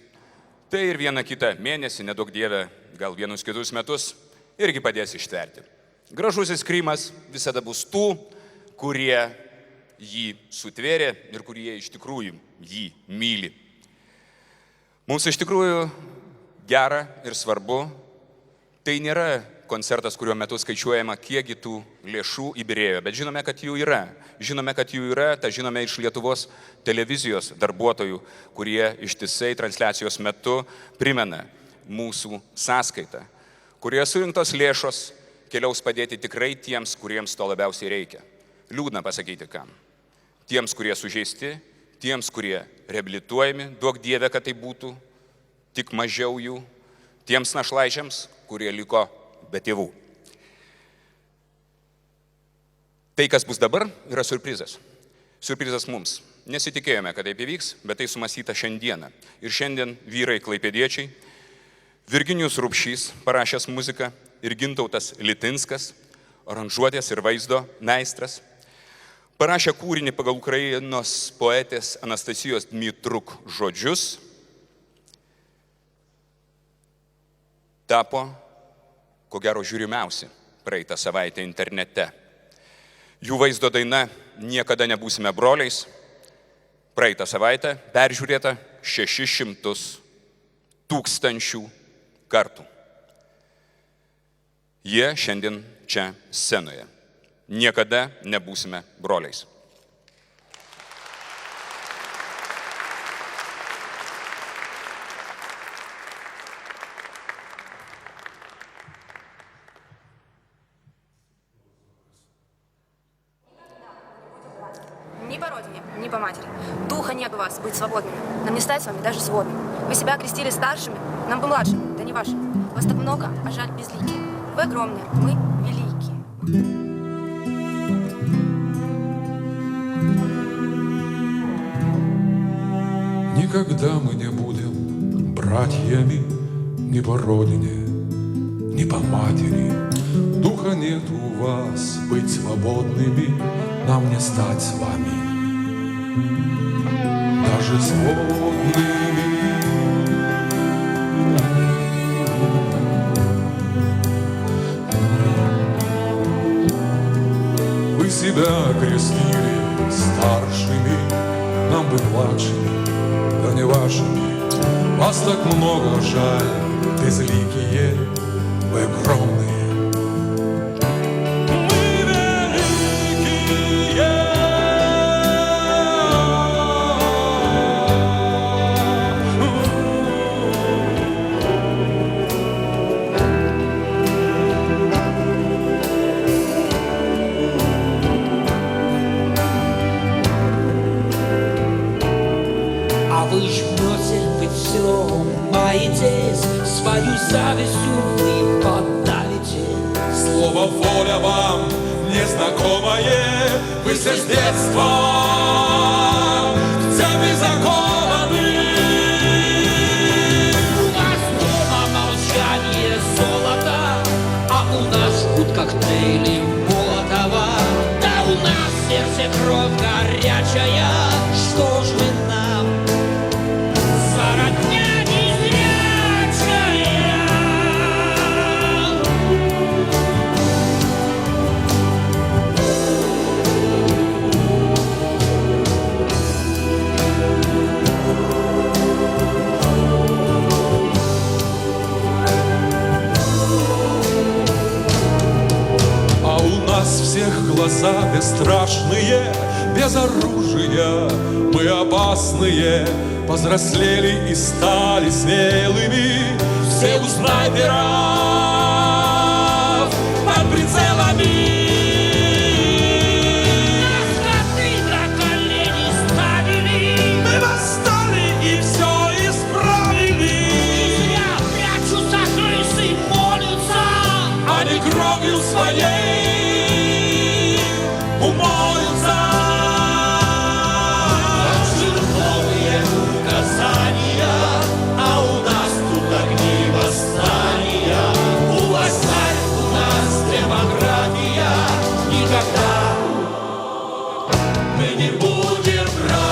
tai ir vieną kitą mėnesį, nedaug dievę, gal vienus kitus metus, irgi padės ištverti. Gražusis Krymas visada bus tų, kurie jį sutvėrė ir kurie iš tikrųjų jį myli. Mums iš tikrųjų gera ir svarbu. Tai nėra koncertas, kuriuo metu skaičiuojama, kiekgi tų lėšų įbyrėjo, bet žinome, kad jų yra. Žinome, kad jų yra, tą žinome iš Lietuvos televizijos darbuotojų, kurie ištisai transliacijos metu primena mūsų sąskaitą, kurie surinktos lėšos keliaus padėti tikrai tiems, kuriems to labiausiai reikia. Liūdna pasakyti kam. Tiems, kurie sužeisti, tiems, kurie reabilituojami, duok Dieve, kad tai būtų, tik mažiau jų, tiems našlaičiams, kurie liko be tėvų. Tai, kas bus dabar, yra siurprizas. Siurprizas mums. Nesitikėjome, kad taip įvyks, bet tai sumąstyta šiandieną. Ir šiandien vyrai klaipėdiečiai, Virginijus Rupšys parašęs muziką ir Gintautas Litinskas, aranžuotės ir vaizdo meistras, parašė kūrinį pagal Ukrainos poetės Anastasijos Dmitruk žodžius, tapo, ko gero, žiūrimiausi praeitą savaitę internete. Jų vaizdo daina Niekada nebūsime broliais praeitą savaitę peržiūrėta 600 000 kartų. Jie šiandien čia scenoje. Niekada nebūsime broliais. Ни по родине, ни по матери. Духа нет у вас быть свободными. Нам не стать с вами даже сводными. Вы себя окрестили старшими, нам бы младшими, да не вашими. Вас так много, а жаль безликие. Вы огромные, мы великие. Никогда мы не будем братьями ни по родине, ни по матери. Духа нет у вас быть свободными, нам не стать с вами даже свободными. Вы себя крестили старшими, нам бы младшими, да не вашими. Вас так много, жаль, безликие, вы огромные. Свою завистью вы подавите. Слово воля вам незнакомое, вы все с детства в цепи закованы. У вас дома молчание золота, а у нас жгут коктейли Молотова. Да у нас в сердце кровь горячая, что ж вы нам зародня? Всех глаза бесстрашные, без оружия, мы опасные, повзрослели и стали смелыми, все у снайперов под прицелами. Молятся и будем братьями.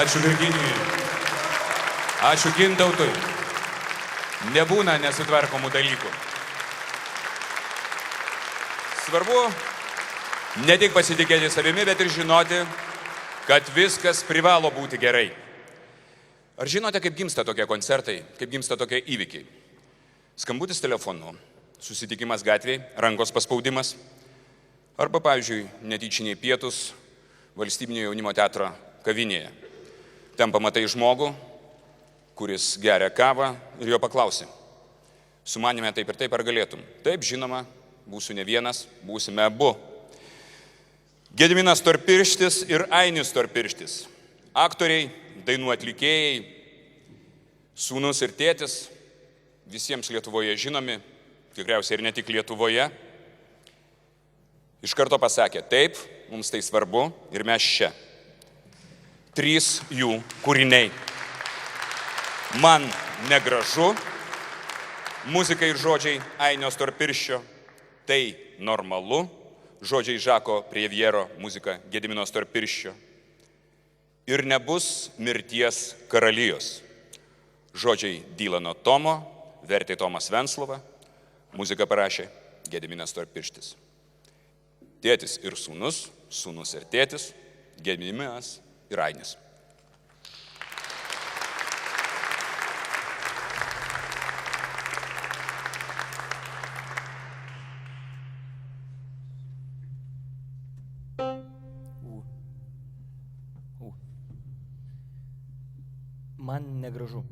Ačiū Virginijui. Ačiū Gintautui. Nebūna nesutvarkomų dalykų. Svarbu ne tik pasitikėti savimi, bet ir žinoti, kad viskas privalo būti gerai. Ar žinote, kaip gimsta tokie koncertai, kaip gimsta tokie įvykiai? Skambutis telefonu, susitikimas gatvėje, rankos paspaudimas, arba, pavyzdžiui, netyčiniai pietus Valstybinio jaunimo teatro kavinėje. Ten pamatai žmogų, kuris geria kavą ir jo paklausi. Sumanėme taip ir taip, ar galėtum? Taip, žinoma, būsiu ne vienas, būsime abu. Gediminas Storpirštis ir Ainis Storpirštis. Aktoriai, dainų atlikėjai, sūnus ir tėtis, visiems Lietuvoje žinomi, tikriausiai ir ne tik Lietuvoje. Iš karto pasakė, taip, mums tai svarbu ir mes čia. 3 jų kūriniai. Man negražu, muzika ir žodžiai Ainio Storpirščio, tai normalu, žodžiai Žako Prieviero, muzika Gedimino Storpirščio. Ir nebus mirties karalijos. Žodžiai Dylano Tomo, vertė Tomas Venslova, muziką parašė Gediminas Storpirštis. Tėtis ir sūnus, sūnus ir tėtis, Gediminas ir Ainis. Man negražu.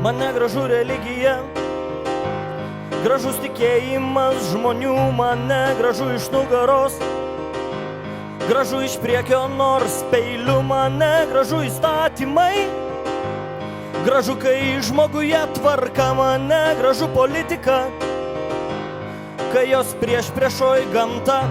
Man negražu religija, gražus tikėjimas žmonių, man negražu iš nugaros, gražu iš priekio nors peiliu, man negražu įstatymai, gražu kai žmoguje tvarka, man negražu politika, kai jos priešoj gamta.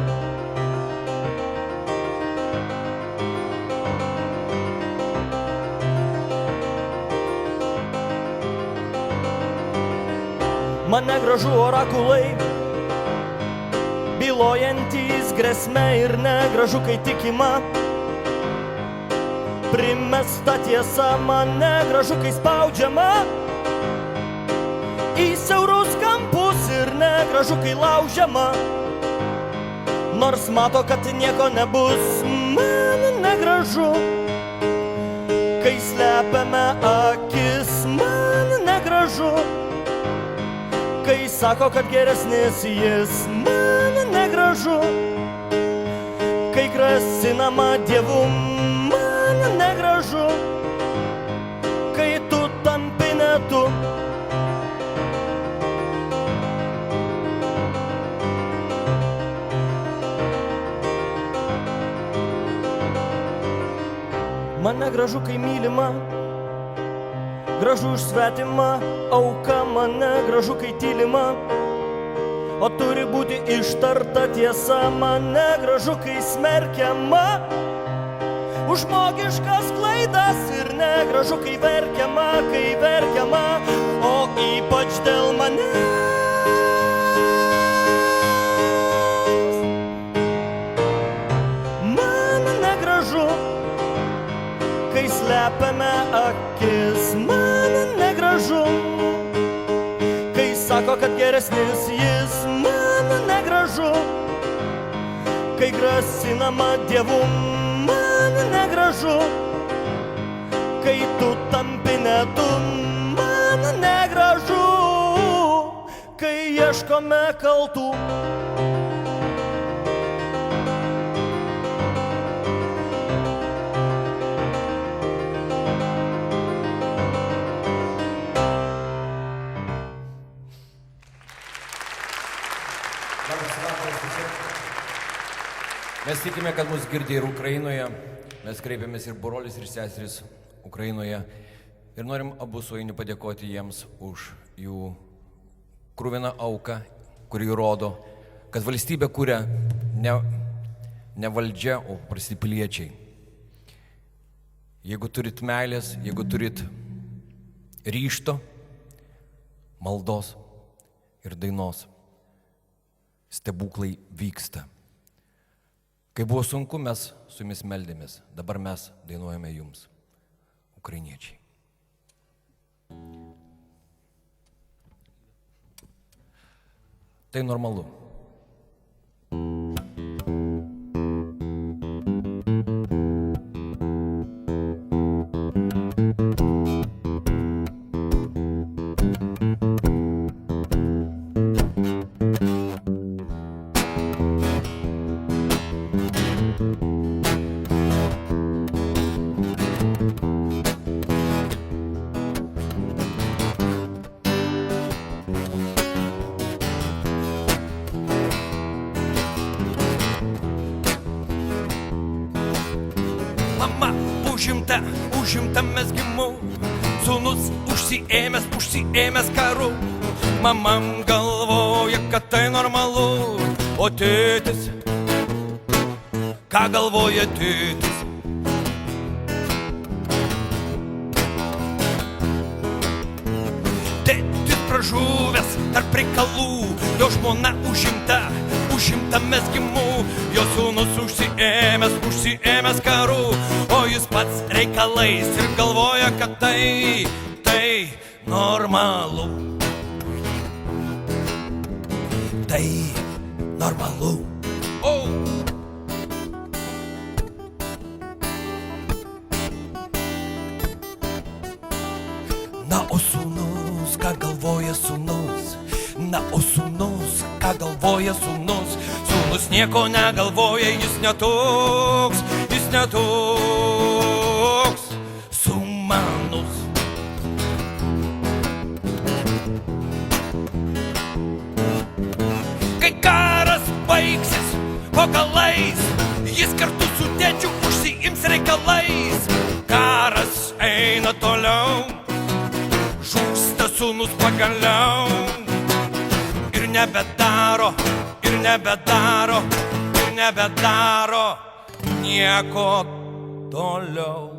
Man negražu orakulai, bylojantys grėsmę ir negražu, kai tikima primesta tiesa, man negražu, kai spaudžiama į siaurus kampus ir negražu, kai laužiama, nors mato, kad nieko nebus. Man negražu, kai slepiame akis, man negražu, kai sako, kad geresnis jis, man negražu, kai grasinama Dievu, man negražu, kai tu tampi ne tu. Man negražu, kai mylima, gražu už svetimą auką, man negražu, kai tylima, o turi būti ištarta tiesa, man negražu, kai smerkiama už žmogiškas klaidas ir negražu, kai verkiama, o ypač dėl manęs. Man negražu, kai slepiame akis, man negražu, kai sako, kad geresnis geresnis jis man negražu, kai grasinama dievu man negražu, kai tu tampi ne tu man negražu, kai ieškome kaltų. Mes tikime, kad mus girdi ir Ukrainoje, mes kreipiamės ir brolis, ir seseris Ukrainoje ir norim abu su Ainiu padėkoti jiems už jų krūviną auką, kuri rodo, kad valstybė kuria ne valdžia, o paprasti piliečiai. Jeigu turit meilės, jeigu turit ryžto, maldos ir dainos, stebuklai vyksta. Kai buvo sunku, mes su jumis meldėmės, dabar mes dainuojame jums, ukrainiečiai. Tai normalu. Užimta mezgimu, sūnus užsiėmęs karu. Mamam galvoja, kad tai normalu, o tėtis, ką galvoja tėtis? Tėtis pražuvęs tarp reikalų, jo žmona užimta mezgimu, jo sūnus užsiėmęs karu, o jis pats reikalais ir galvoja, kad tai normalu. Tai normalu. Oh! Na, o sūnus, ką galvoja sūnus? Na, o sūnus, ką galvoja sūnus? Sūnus nieko negalvoja, jis netoks sumanus. Kai karas baigsis po galais, jis kartu su tėčiu užsiims reikalais. Karas eina toliau, žūsta sūnus pagaliau. Ir nebedaro nieko toliau.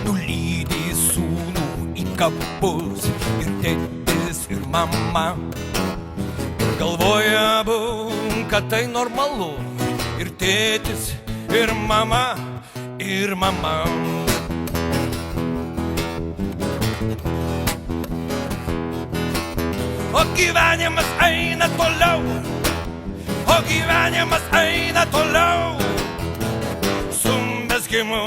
Nulydi sūnų į kapus ir tėtis, ir mama. Galvoja abu, kad tai normalu, ir tėtis, ir mama. O gyvenimas eina toliau, su mezgimu,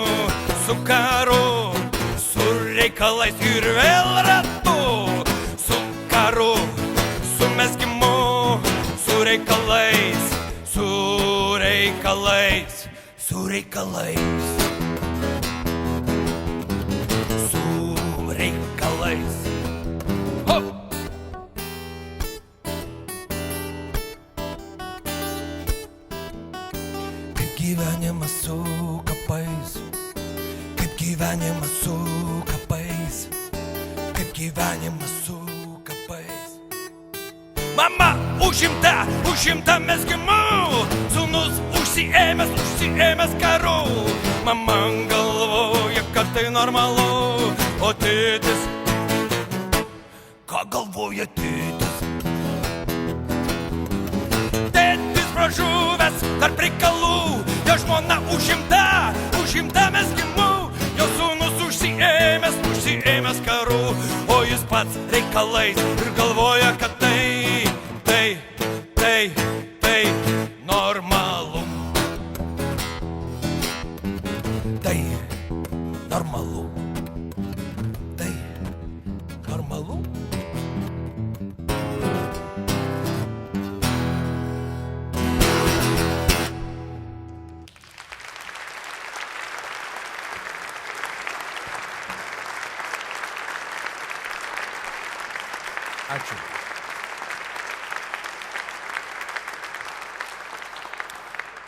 su karu, su reikalais ir vėl ratu, su karu, su mezgimu, su reikalais. Ho! Kaip gyvenimas su kapais, kaip gyvenimas su kapais, kaip gyvenimas su kapais. Mama užimta mezgimu, sūnus užsiėmęs karu. Mama galvoja, kad tai normalu, o tėtis, ką galvoja tėtis? vyras tarp reikalų, jo žmona užimta mezgimu, jo sūnus užsiėmęs karu, o jis pats reikalais ir galvoja, kad tai normalu. Tai normalu. Tai normalu. Ačiū.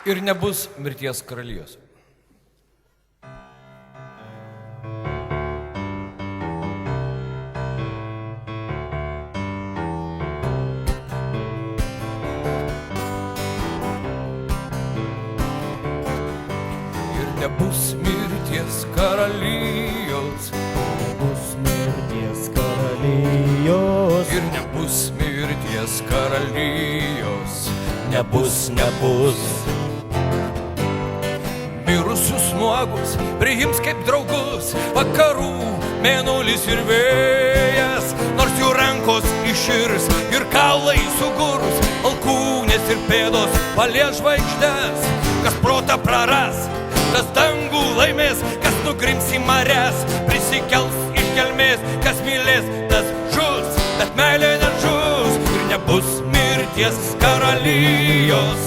Ir nebus mirties karalijos. Ir nebus mirties karalijos. Nebus mirties karalijos. Ir nebus mirties karalijos. Nebus. Mirusius nuogus priims kaip draugus vakarų mėnulis ir vėjas, nors jų rankos iširs ir kaulai sugurs, alkūnės ir pėdos palies žvaigždes. Kas protą praras, tas dangų laimės, kas nugrims į marias, prisikels iš gelmės, kas mylės, tas žus, bet meilė nežus. Ir nebus mirties karalijos.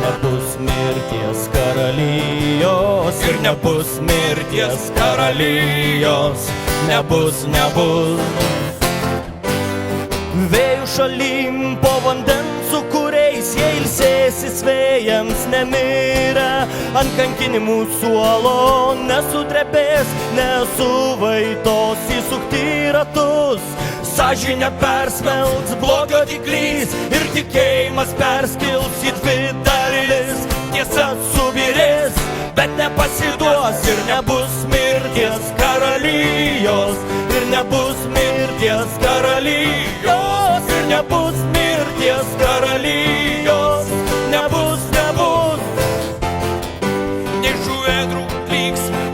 Nebus mirties karalijos. Ir nebus mirties karalijos. Nebus. Vėjų šalim po vandens, su kuriais jie ilsėsis vėjams nemirę. Ant kankinimų suolo nesudrebės, nesuvaitos įsukti ratus. Sąžinė persmelks blogio dyglys ir tikėjimas perskils į dvi dalis. Tiesa subirės, bet nepasiduos. Ir nebus mirties karalijos. Ir nebus mirties karalijos. Ir nebus mirties karalijos. Nebus. Nei žuvėdrų klyksmų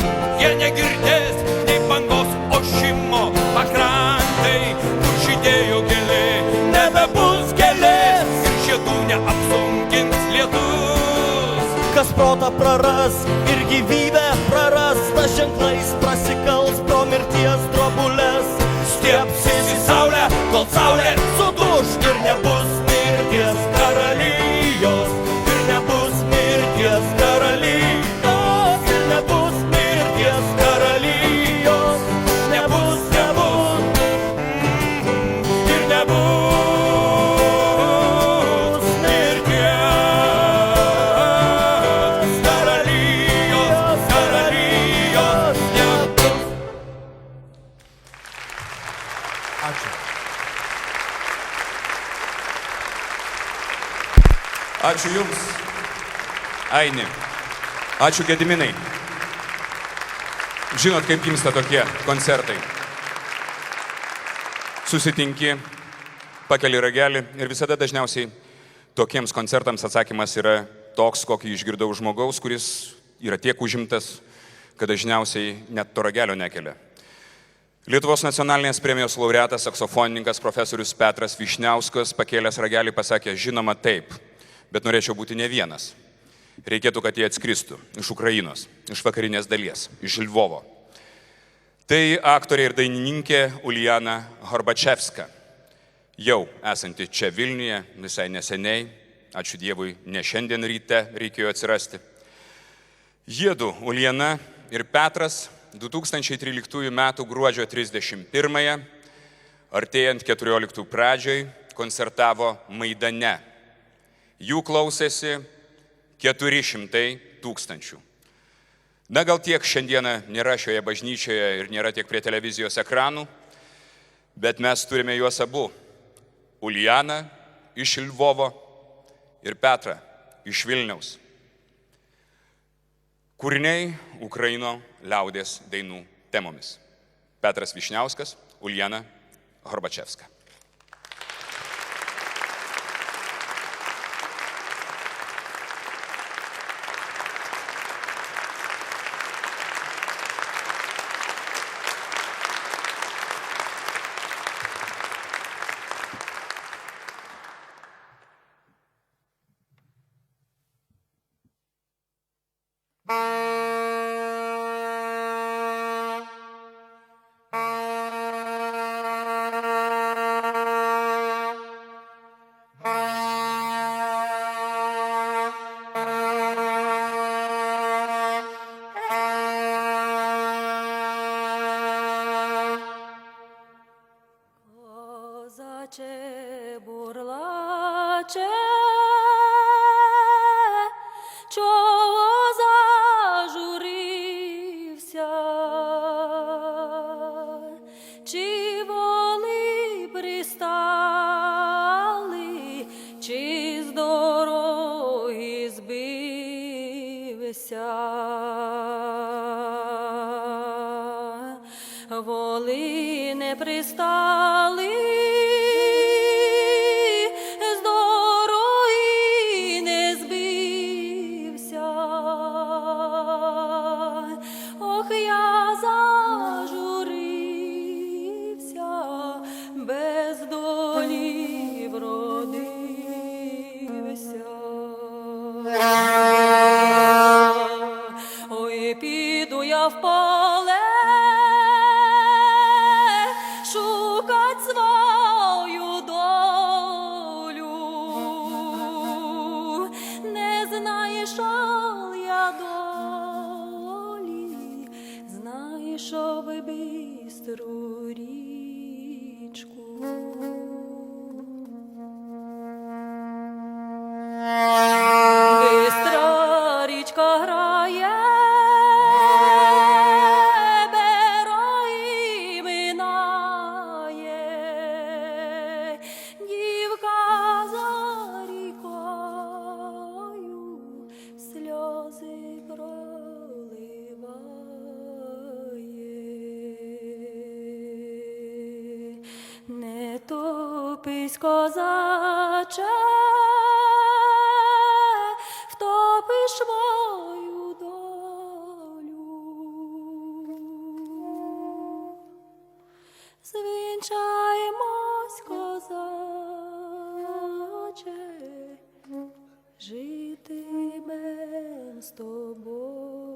jie negirdės, nei bangos ošimo pakrantai, kur žydėjo gėlė, Nebebus gėlės. ir žiedų neapsunkins lietus. Kas protą praras ir gyvybę praras, tas ženklais prasikals pro mirties drobulės. Stiepsis į saulę, kol saulė suduš. Ir nebus mirties karalijos. Ir nebus mirties karalijos. Ir nebus mirties karalijos. Nebus. Ir nebus mirties karalijos. Nebus. Ačiū. Ačiū Jums, Aini. Ačiū Gediminai. Žinot, kaip gimsta tokie koncertai. Susitinki, pakeli ragelį ir visada dažniausiai tokiems koncertams atsakymas yra toks, kokį išgirdau žmogaus, kuris yra tiek užimtas, kad dažniausiai net to ragelio nekelia. Lietuvos nacionalinės premijos laureatas, saksofonininkas profesorius Petras Vyšniauskas pakėlęs ragelį pasakė: žinoma taip, bet norėčiau būti ne vienas. Reikėtų, kad jie atskristų iš Ukrainos, iš vakarinės dalies, iš Lvovo. Tai aktorė ir dainininkė Uljana Horbačevska, jau esanti čia Vilniuje visai neseniai, ačiū Dievui, ne šiandien ryte reikėjo atsirasti. Jiedu, Uljana ir Petras, 2013 m. gruodžio 31-ąją, artėjant 14 pradžioj, koncertavo Maidane. Jų klausėsi 400 000. Na, gal tiek šiandieną nėra šioje bažnyčioje ir nėra tiek prie televizijos ekranų, bet mes turime juos abu. Uljaną iš Lvovo ir Petrą iš Vilniaus. Kūriniai Ukraino liaudies dainų temomis. Petras Vyšniauskas, Uljana Horbačevska. козаче, чого зажурився? Чи воли пристали, чи з дороги збився? Воли не пристали, з дороги не збився. Ох, я зажурився, без долі вродився. Ой, піду я в поле шукать свою долю. Не знайшов я долі, знайшов бистру річку. Бистра річка грає, береги минає, дівка за рікою сльози проливає. Не топись, козаче, втопиш мою долю. Звінчаємось, козаче, житимем з тобою.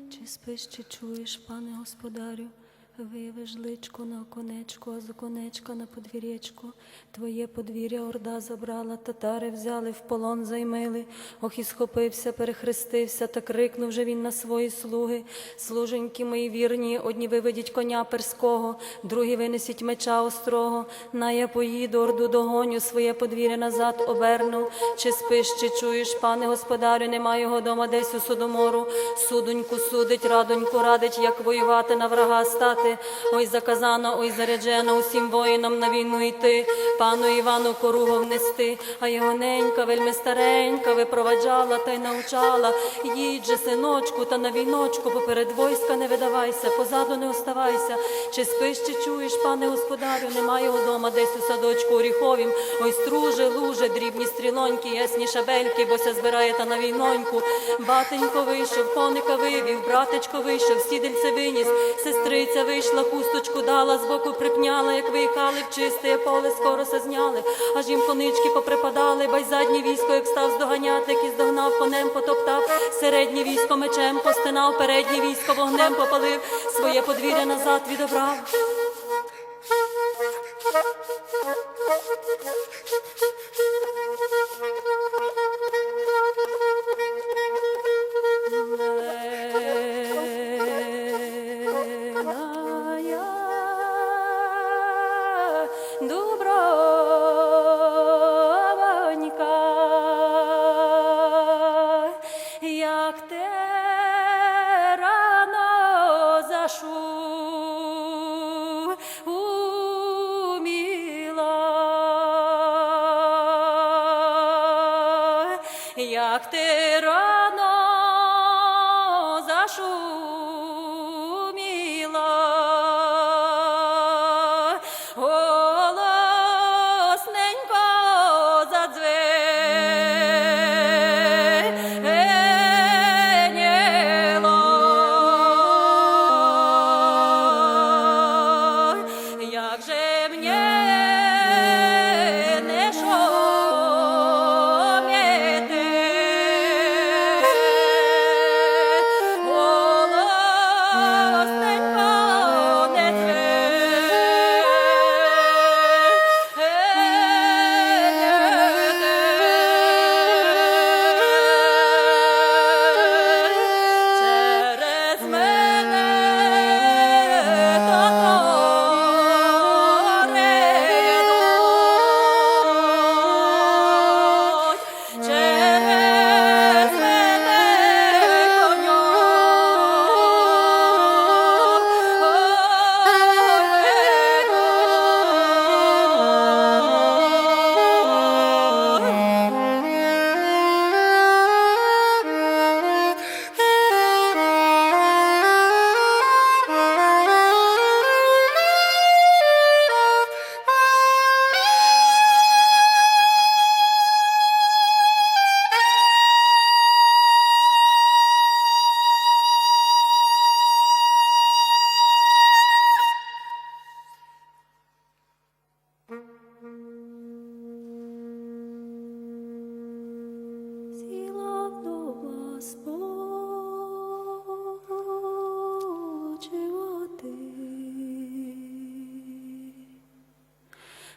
Чи спиш, чи чуєш, пане господарю? Вивиж личко на оконечко, а з оконечка на подвір'ячко. Твоє подвір'я орда забрала, татари взяли, в полон займили. Ох, і схопився, перехрестився, та крикнув же він на свої слуги. Служеньки мої вірні, одні виведіть коня перського, другі винесіть меча острого. На я поїду, орду догоню, своє подвір'я назад оберну. Чи спиш, чи чуєш, пане господарю, нема його дома десь у Содомору. Судоньку судить, радоньку радить, як воювати, на врага стати. Ой, заказано, ой, заряджено усім воїнам на війну йти, пану Івану коругу внести. А його ненька, вельми старенька, випроваджала та й навчала. Їдь же, синочку, та на віночку, поперед войска не видавайся, позаду не оставайся. Чи спиш, чи чуєш, пане господарю, нема його дома десь у садочку оріховім. Ой, струже, луже, дрібні стрілоньки, ясні шабельки, бося збирає та на війноньку. Батенько вийшов, коника вивів, братечко вийшов, сідельце виніс, сестриця вийшла, хусточку дала, збоку припняла, як виїхали в чисте поле, скоро се зняли. Аж їм конички поприпадали, бай заднє військо, як став здоганяти, як і здогнав, конем потоптав, середнє військо мечем постинав, переднє військо вогнем попалив, своє подвір'я назад відобрав. Як ти рано зашуміла, голосно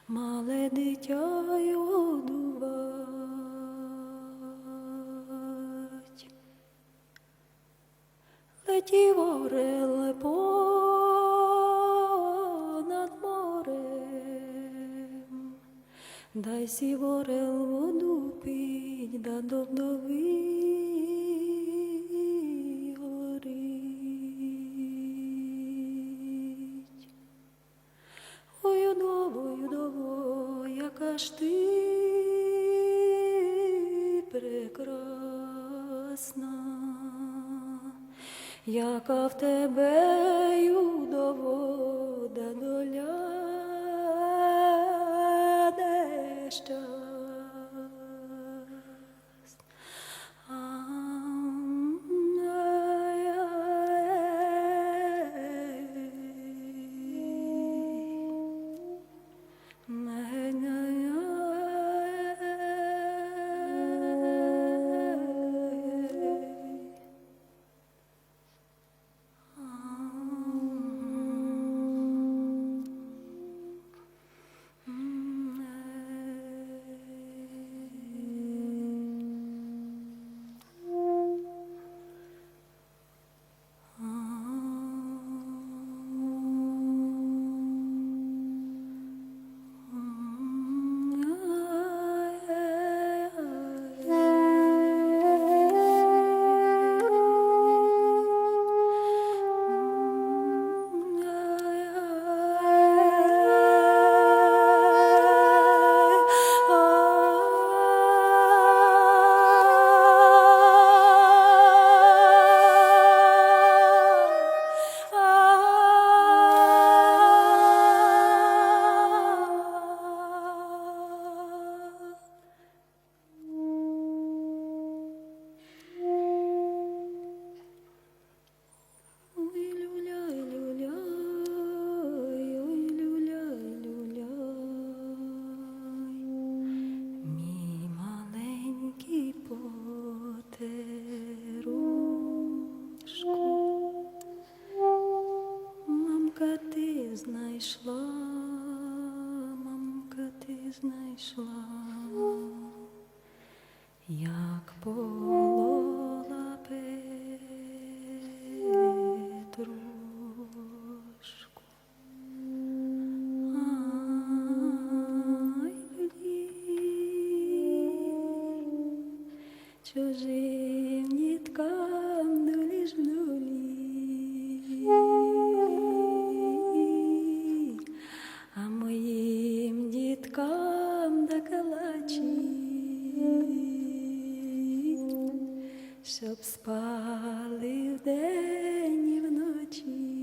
мале дитя й годувать. Летів орел понад морем, дай сів орел воду пить, да до вдови горить. Ой, удово, яка ж ти прекрасна, яка в тебе юдово, да доля нещасна. Мамка, ти знайшла, як полола Петрушку. Ай, люди, чужим ніткам долі ж долі. А моїм діткам да калачі, щоб спали вдень і вночі.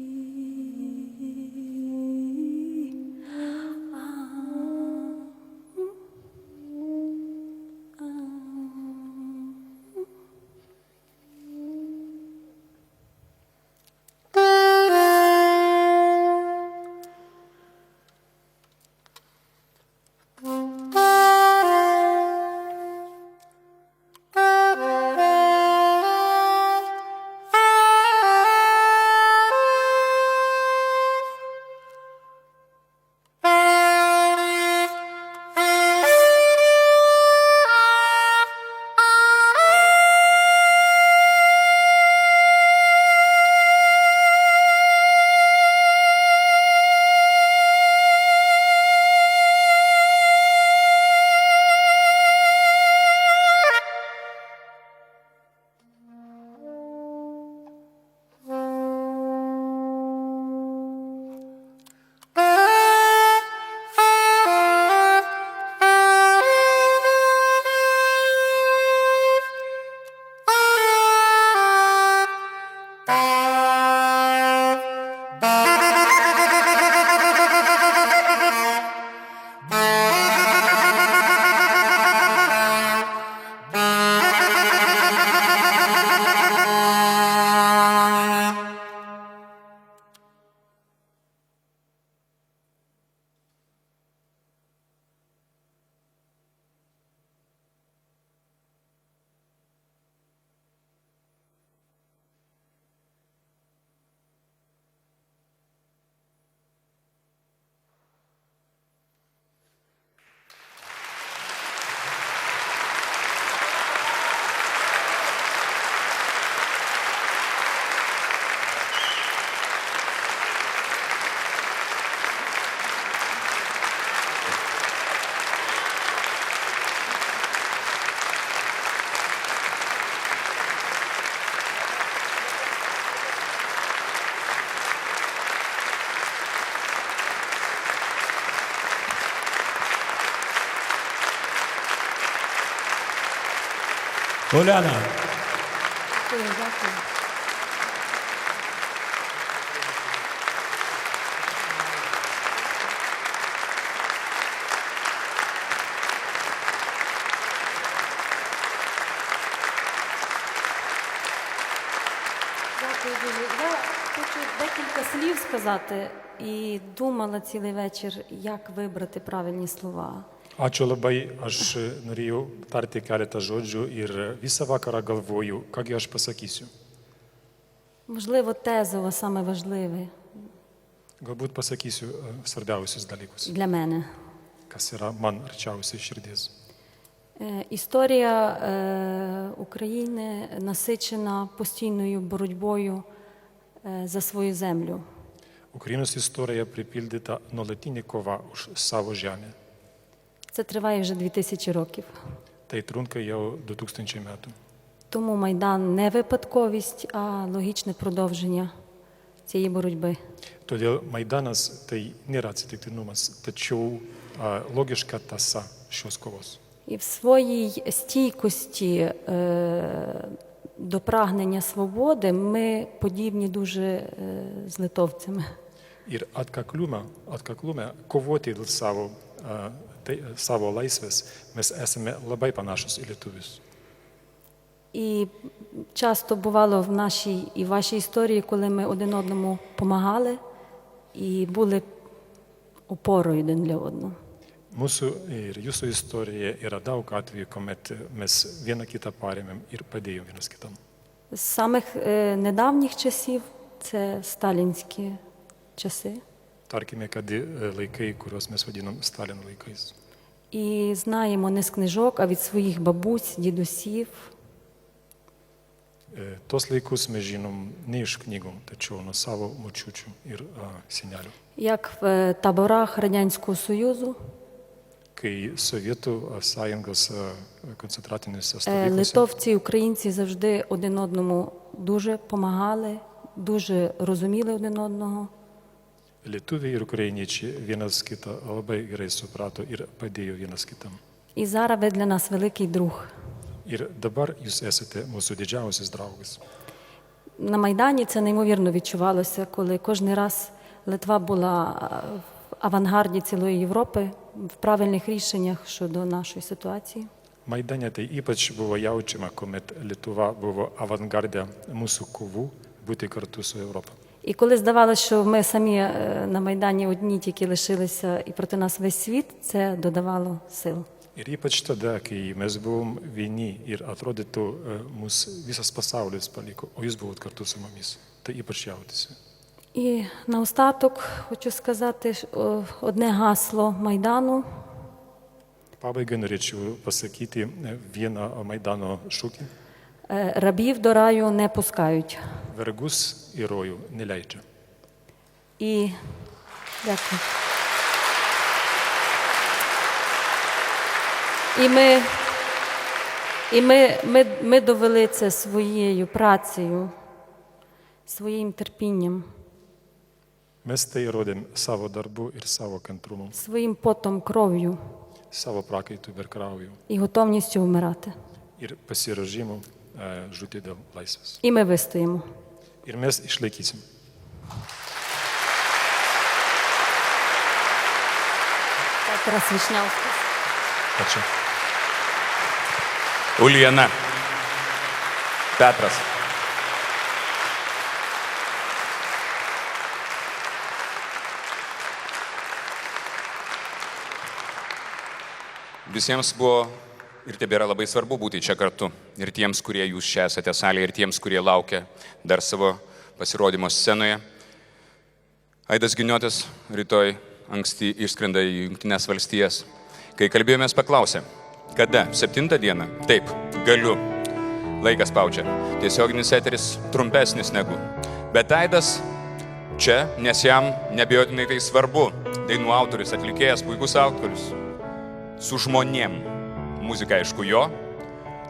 Уляна. Дякую, дякую. Дякую дуже. Я хочу декілька слів сказати і думала цілий вечір, як вибрати правильні слова. Ačiū labai, aš norėjau tarti keletą žodžių ir visą vakarą galvoju, kągi aš pasakysiu. Можливо, тезово саме важливе Galbūt pasakysiu svarbiausius dalykus, для мене. kas yra man arčiausiai širdis. Історія України насичена постійною боротьбою за свою землю. Ukrainos istorija pripildyta nuolatinė kova už savo žemę. Це триває вже 2000 років. Tai trunka jau 2000 metų. Тому Майдан не випадковість, а логічне продовження цієї боротьби. Todėl Maidanas tai nėra atsitiktinumas, tačiau logiška tąsa šios kovos. І в своїй стійкості до прагнення свободи ми подібні дуже з литовцями. Ir atkaklume kovoti dėl savo laisvės mes esame labai panašus į lietuvius. І часто бувало в нашій і вашій історії, коли ми один одному помагали і були опорою один для одного. Mūsų ir jūsų istorija yra daug atvejų, kuomet mes vieną kitą parėmėm ir padėjom vienas kitam. З самих недавніх часів це сталінські часи. Tarkime, kad laikai, kuriuos mes vadinam Stalino laikais. І знаємо не з книжок, а від своїх бабусь, дідусів. Tos laikus mes žinom ne iš knygų, tačiau nuo savo močiučių ir senelių. Як в таборах Радянського Союзу Kai Sovietų sąjungos koncentracinėse stovyklose литовці і українці завжди один одному дуже помагали, дуже розуміли один одного. lietuviai ir ukrainiečiai vienas kitą labai gerai suprato ir padėjo vienas kitam. І зараз ви для нас великий друг. Ir dabar jūs esate mūsų didžiausias draugas. На Майдані це неймовірно відчувалося, коли кожен раз Литва була в авангарді цілої Європи, в правильних рішеннях щодо нашої ситуації. Maidane tai ypač buvo jaučiama, kuomet Lietuva buvo avangarde mūsų kovų būti kartu su Europą. І коли здавалося, що ми самі на Майдані одні тільки лишилися і проти нас весь світ, це додавало сил. Ir ypač tada, kai mes buvom vieni ir atrodytų, mus visas pasaulis paliko, o jūs buvot kartu su mumis. Tai ypač jautėsi. І наостаток хочу сказати одне гасло Майдану. Pabaigai norėčiau pasakyti vieną Maidano šūkį. Рабів до раю не пускають. Vergus į rojų neleidžia. І дякую. І ми довели це своєю працею, своїм терпінням, Mes tai įrodėm savo darbu ir savo kantrumu, своїм потом, кров'ю savo prakaitų ir krauju і готовністю вмирати. ir pasiryžimu žūti dėl laisvės. І ми вистоїмо. Ir mes išlaikysim. Тарас Вишнявський. Ačiū. Uliana. Petras. Visiems buvo ir tebėra labai svarbu būti čia kartu. Ir tiems, kurie jūs čia esate salėje, ir tiems, kurie laukia dar savo pasirodymo scenoje. Aidas Giniotis rytoj anksti išskrenda į Jungtines valstijas. Kai kalbėjomės, paklausė, kada? 7 dieną? Taip, galiu. Laikas spaudžia. Tiesioginis eteris trumpesnis negu. Bet Aidas čia, nes jam neabejotinai tai svarbu. Dainų autorius, atlikėjas, puikus autorius. Su žmonėm. Muzika, aišku, jo.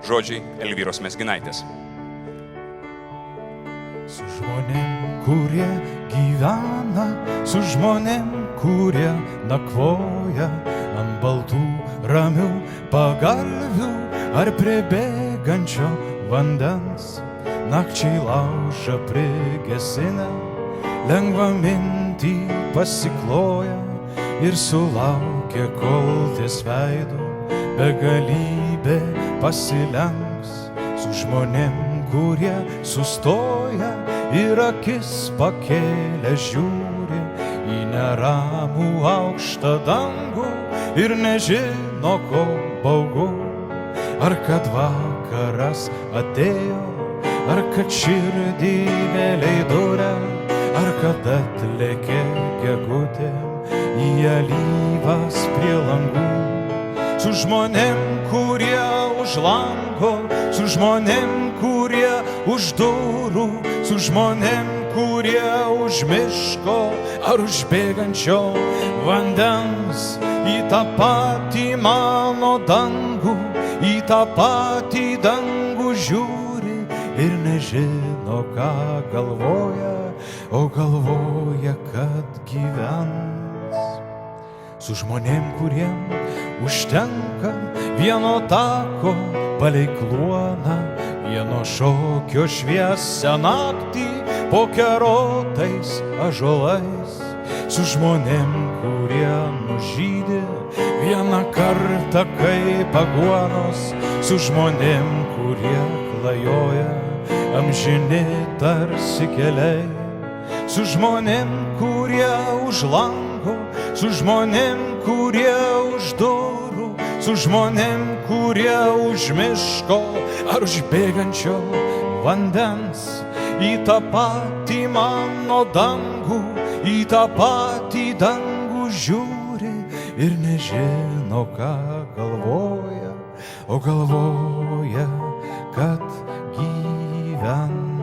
Žodžiai Elvyros Mezginaitės. Su žmonėm, kurie gyvena, su žmonėm, kurie nakvoja ant baltų ramių pagalvių ar prie bėgių bėgančio vandens, nakčiai laužą prigesinę, lengvą mintį pasikloja ir sulaukia, kol ties veidu begalybė pasilenks su žmonėm, kurie sustoja ir akis pakėlę žiūri į neramų aukštą dangų ir nežino, ko baugu. Ar kad vakaras atėjo, ar kad širdį vėliai duria, ar kad atlėkė gegutėm į alyvas prie langų. Su žmonėm, kurie už lango, su žmonėm, kurie už durų, su žmonėm, kurie už miško ar už bėgančio vandens, į tą patį mano dangų, į tą patį dangų žiūri ir nežino, ką galvoja, o galvoja, kad gyvens. Su žmonėm, kuriem užtenka vieno tako palei kluoną, vieno šokio šviesią naktį po kerotais ąžuolais. Su žmonėm, kurie nužydi vieną kartą kaip aguonos, su žmonėm, kurie klajoja amžini tarsi keliai. Su žmonėm, kurie už lango, su žmonėm, kurie už durų, su žmonėm, kurie už miško ar už bėgančio vandens, į tą patį mano dangų, į tą patį dangų žiūri ir nežino, ką galvoja, o galvoja, kad gyvens.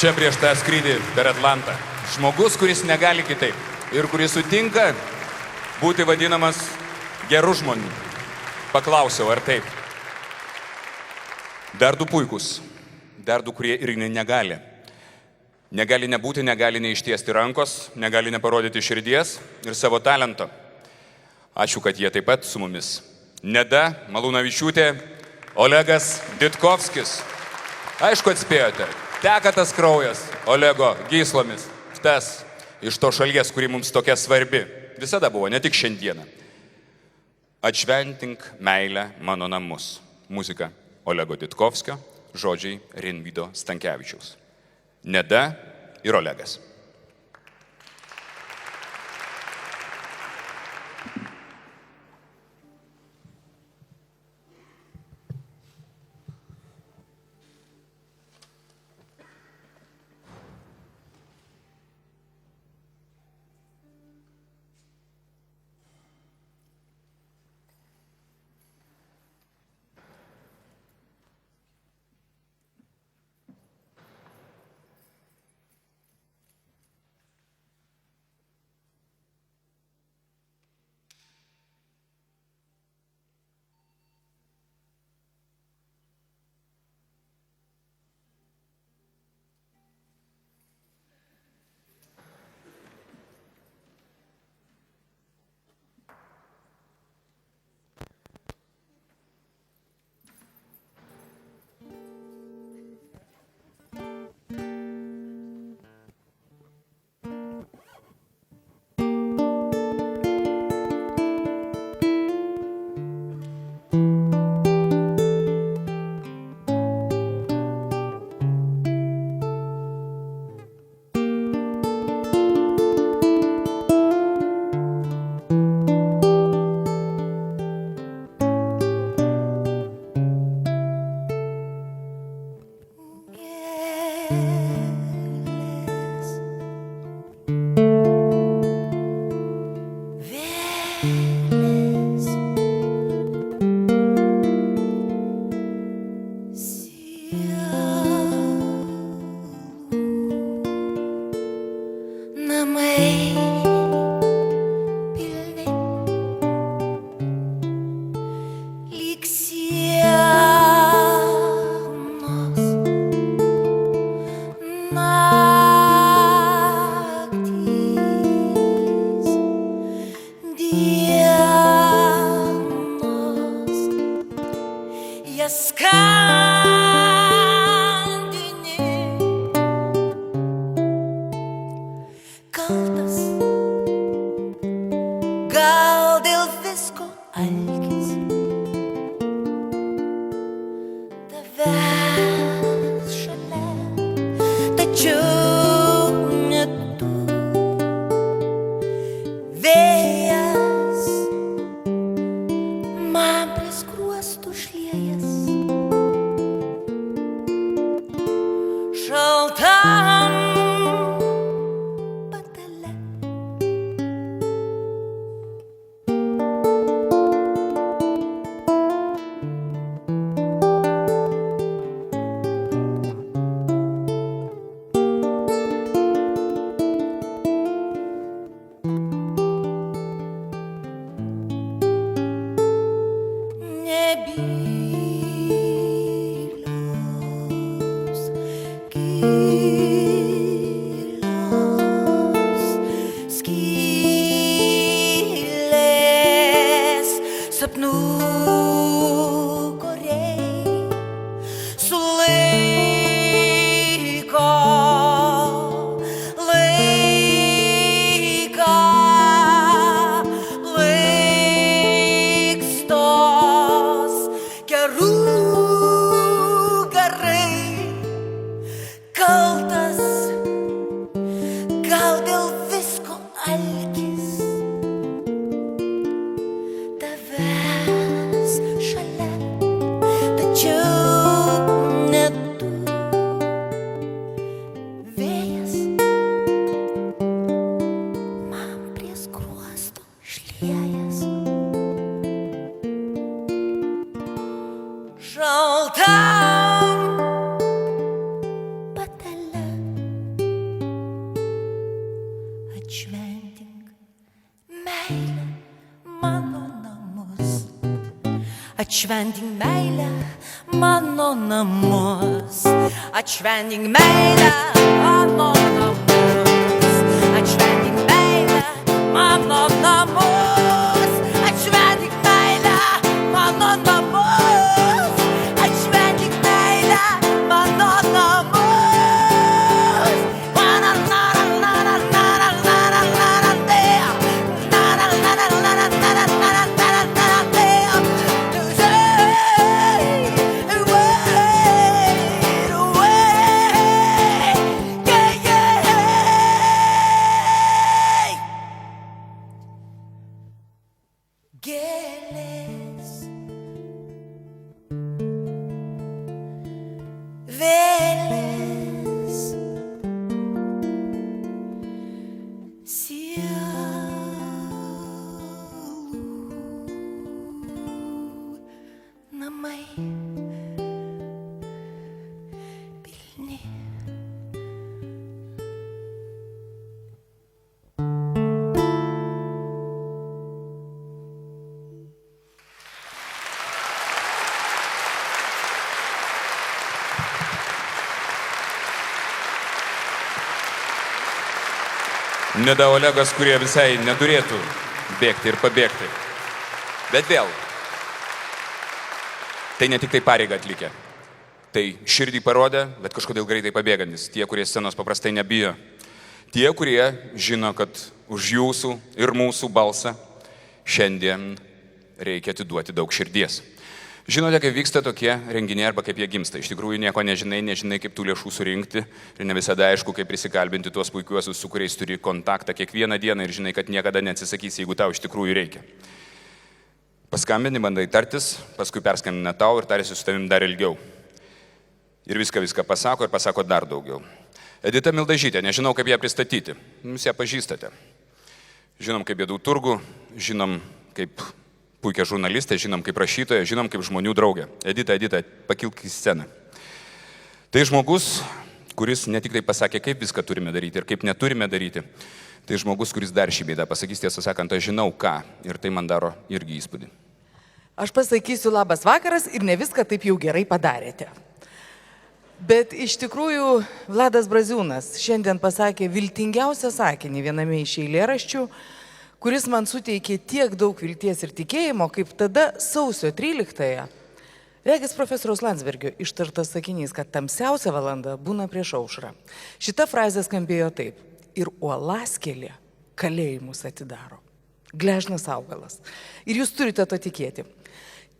Čia prieš tą skrydį per Atlantą. Žmogus, kuris negali kitaip ir kuris sutinka būti vadinamas geru žmonių. Paklausiau, ar taip. Dar du puikus, dar du, kurie irgi negali. Negali nebūti, negali neištiesti rankos, negali neparodyti širdies ir savo talento. Ačiū, kad jie taip pat su mumis. Neda Malūnavičiūtė, Olegas Ditkovskis. Aišku, atspėjote. Teka tas kraujas Olego gyslomis, tas iš to šalies, kuri mums tokia svarbi. Visada buvo, ne tik šiandieną. Atšventink meilę mano namus. Muzika Olego Ditkovskio, žodžiai Rinvydo Stankevičiaus. Neda ir Olegas. Lyg dienos, jas skambini, kaltas, gal dėl visko alkis, tavęs šalia, tačiau ne tu. Vėjas man prie skruostų šliejas, šaltam patale. Nebylios, gilios skylės, sapnų koriai sulaiko laiką, laikstos gerų garai, kaltas, gal dėl visko alkis, tavęs šalia, tačiau ne tu. Vėjas man prie skruosto šliejas, šaltam patale. Atšventink meilę mano namus, atšventink meilę mano namus, atšventink meilę mano namus, atšventink meilę mano namus, atšventink meilę mano namus, atšventink meilę mano namus. Gėlės, vėlės, sielų namai pilni. Nida Olegas, kurie visai neturėtų bėgti ir pabėgti. Bet vėl, tai ne tik tai pareigą atlikę. Tai širdį parodė, bet kažkodėl greitai pabėgantis. Tie, kurie scenos paprastai nebijo. Tie, kurie žino, kad už jūsų ir mūsų balsą šiandien reikia atiduoti daug širdies. Žinote, kaip vyksta tokie renginiai arba kaip jie gimsta. Iš tikrųjų nieko nežinai kaip tų lėšų surinkti ir ne visada aišku, kaip prisikalbinti tuos puikiuosius, su kuriais turi kontaktą kiekvieną dieną ir žinai, kad niekada neatsisakysi, jeigu tau iš tikrųjų reikia. Paskambini, bandai tartis, paskui perskambina tau ir tarėsi su tavim dar ilgiau. Ir viską pasako ir pasako dar daugiau. Edita Mildažytė, nežinau kaip ją pristatyti, jūs ją pažįstate. Žinom kaip bėdų turgų, žinom kaip puikia žurnalistė, žinom kaip rašytoja, žinom kaip žmonių draugė. Edita, pakilk į sceną. Tai žmogus, kuris ne tik tai pasakė, kaip viską turime daryti ir kaip neturime daryti, tai žmogus, kuris dar šį bėdą pasakys, tiesą sakant, aš žinau ką ir tai man daro irgi įspūdį. Aš pasakysiu labas vakaras ir ne viską taip jau gerai padarėte. Bet iš tikrųjų Vladas Braziūnas šiandien pasakė viltingiausią sakinį viename iš eilėraščių, kuris man suteikė tiek daug vilties ir tikėjimo, kaip tada sausio 13-ąją. Regis profesoriaus Landsbergio ištartas sakinys, kad tamsiausia valanda būna prieš aušrą. Šita frazė skambėjo taip. Ir uolaskelė kalėjimus atidaro. Gležnas augalas. Ir jūs turite to tikėti.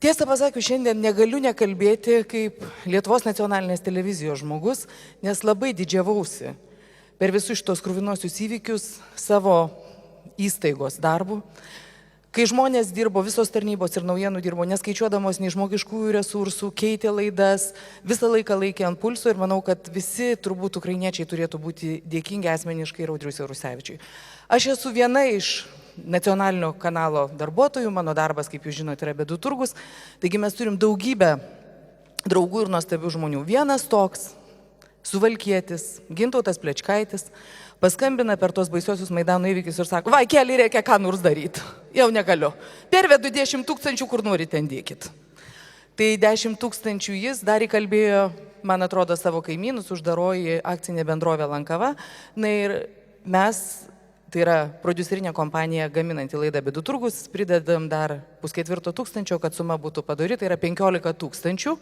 Tiesą pasakius, šiandien negaliu nekalbėti kaip Lietuvos nacionalinės televizijos žmogus, nes labai didžiavausi per visus šitos kruvinosius įvykius savo įstaigos darbu. Kai žmonės dirbo, visos tarnybos ir naujienų dirbo, neskaičiuodamos nei žmogiškųjų resursų, keitė laidas, visą laiką laikė ant pulso ir manau, kad visi turbūt ukrainiečiai turėtų būti dėkingi asmeniškai Audriui Siaurusevičiui. Aš esu viena iš nacionalinio kanalo darbuotojų, mano darbas, kaip jūs žinote, yra Bėdų turgus, taigi mes turim daugybę draugų ir nuostabių žmonių. Vienas toks, Suvalkietis, Gintautas Plečkaitis, paskambina per tos baisiosius Maidano įvykius ir sako, va, keli reikia ką nors daryti. Jau negaliu. Pervedu 10 000, kur nori ten dėkit. Tai 10 000 jis dar įkalbėjo, man atrodo, savo kaimynus, uždaroji akcinė bendrovė Lankava. Na ir mes, tai yra prodiuserinė kompanija gaminanti laidą Bėdų turgus, pridedam dar 500, kad suma būtų padori, tai yra 15 000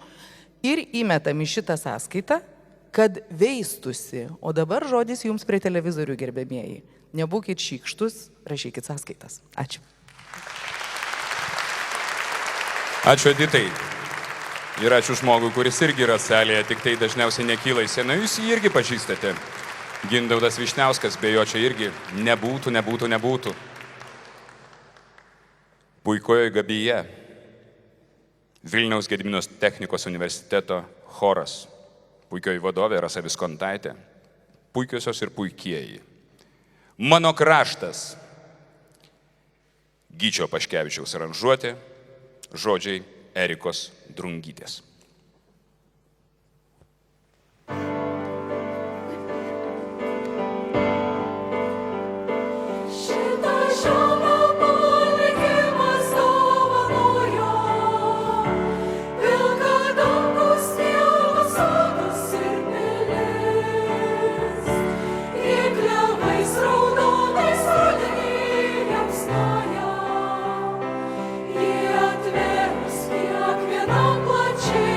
ir įmetam į šitą sąskaitą, kad veistusi. O dabar žodis jums prie televizorių, gerbėmieji. Nebūkit šykštus, rašykit sąskaitas. Ačiū. Ačiū Editai. Ir ačiū žmogui, kuris irgi yra salėje, tik tai dažniausiai nekyla į sceną. Jūs jį irgi pažįstate. Gintautas Vyšniauskas, be jo čia irgi nebūtų. Puikojoje Gabyje. Vilniaus Gediminos technikos universiteto choras. Puikioji vadovė Rasa Viskontaitė, puikiosios ir puikieji. Mano kraštas. Gyčio Paškevičiaus aranžuotė, žodžiai Erikos Drungytės. Atverus kiekvienam plačiai.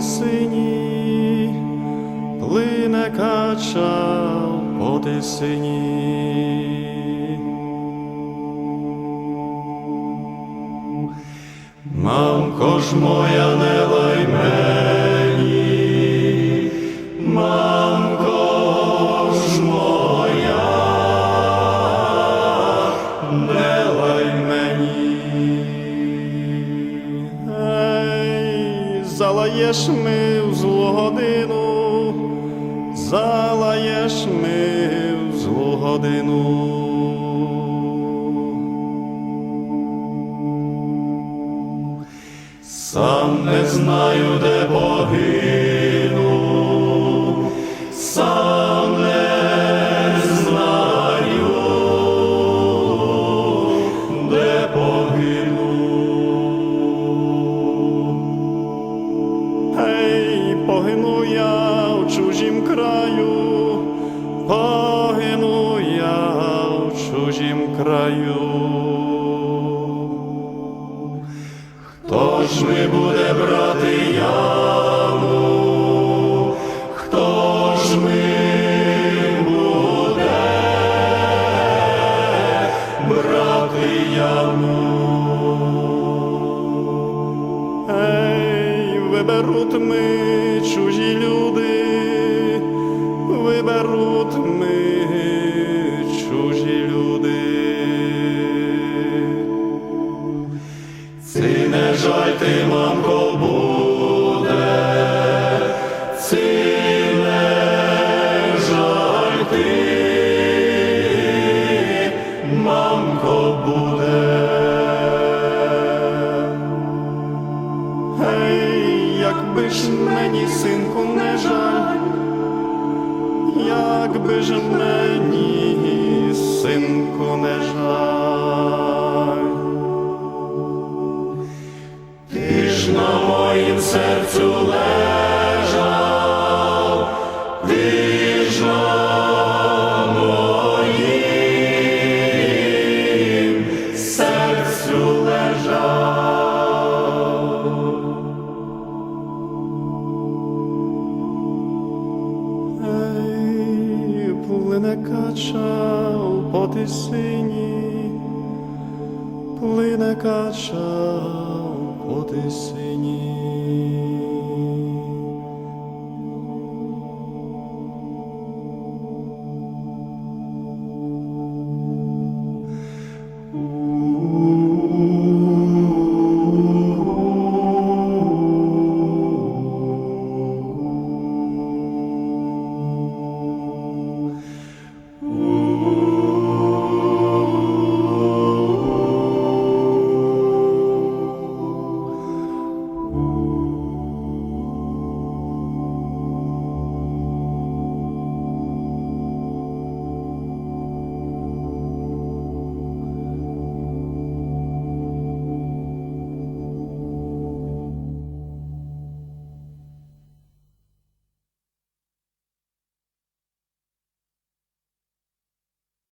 Тисині, плине кача по Тисині. Мамко ж моя, не лай мені, мамко ж моя, не лай мені. Ей, залаєш ми в злу годину, залаєш ми в злу годину. Сам не знаю, де погину, сам не знаю, де погину. Ей, погину я в чужім краю, погину я в чужім краю. Хто ж ми буде брати яму? Хто ж ми буде брати яму? Ей, виберуть ми чужі люди, виберуть ми чужі люди. Ці не жаль ти, мамко, буде, ці не жаль ти, мамко, буде. Ей, якби ж мені, синку, не жаль, якби ж мені, синку, не жаль. Ти ж на моїм серцю лежав, ти ж на моїм серцю лежав. Ей, плине кача по Тисині, плине кача по Тисині.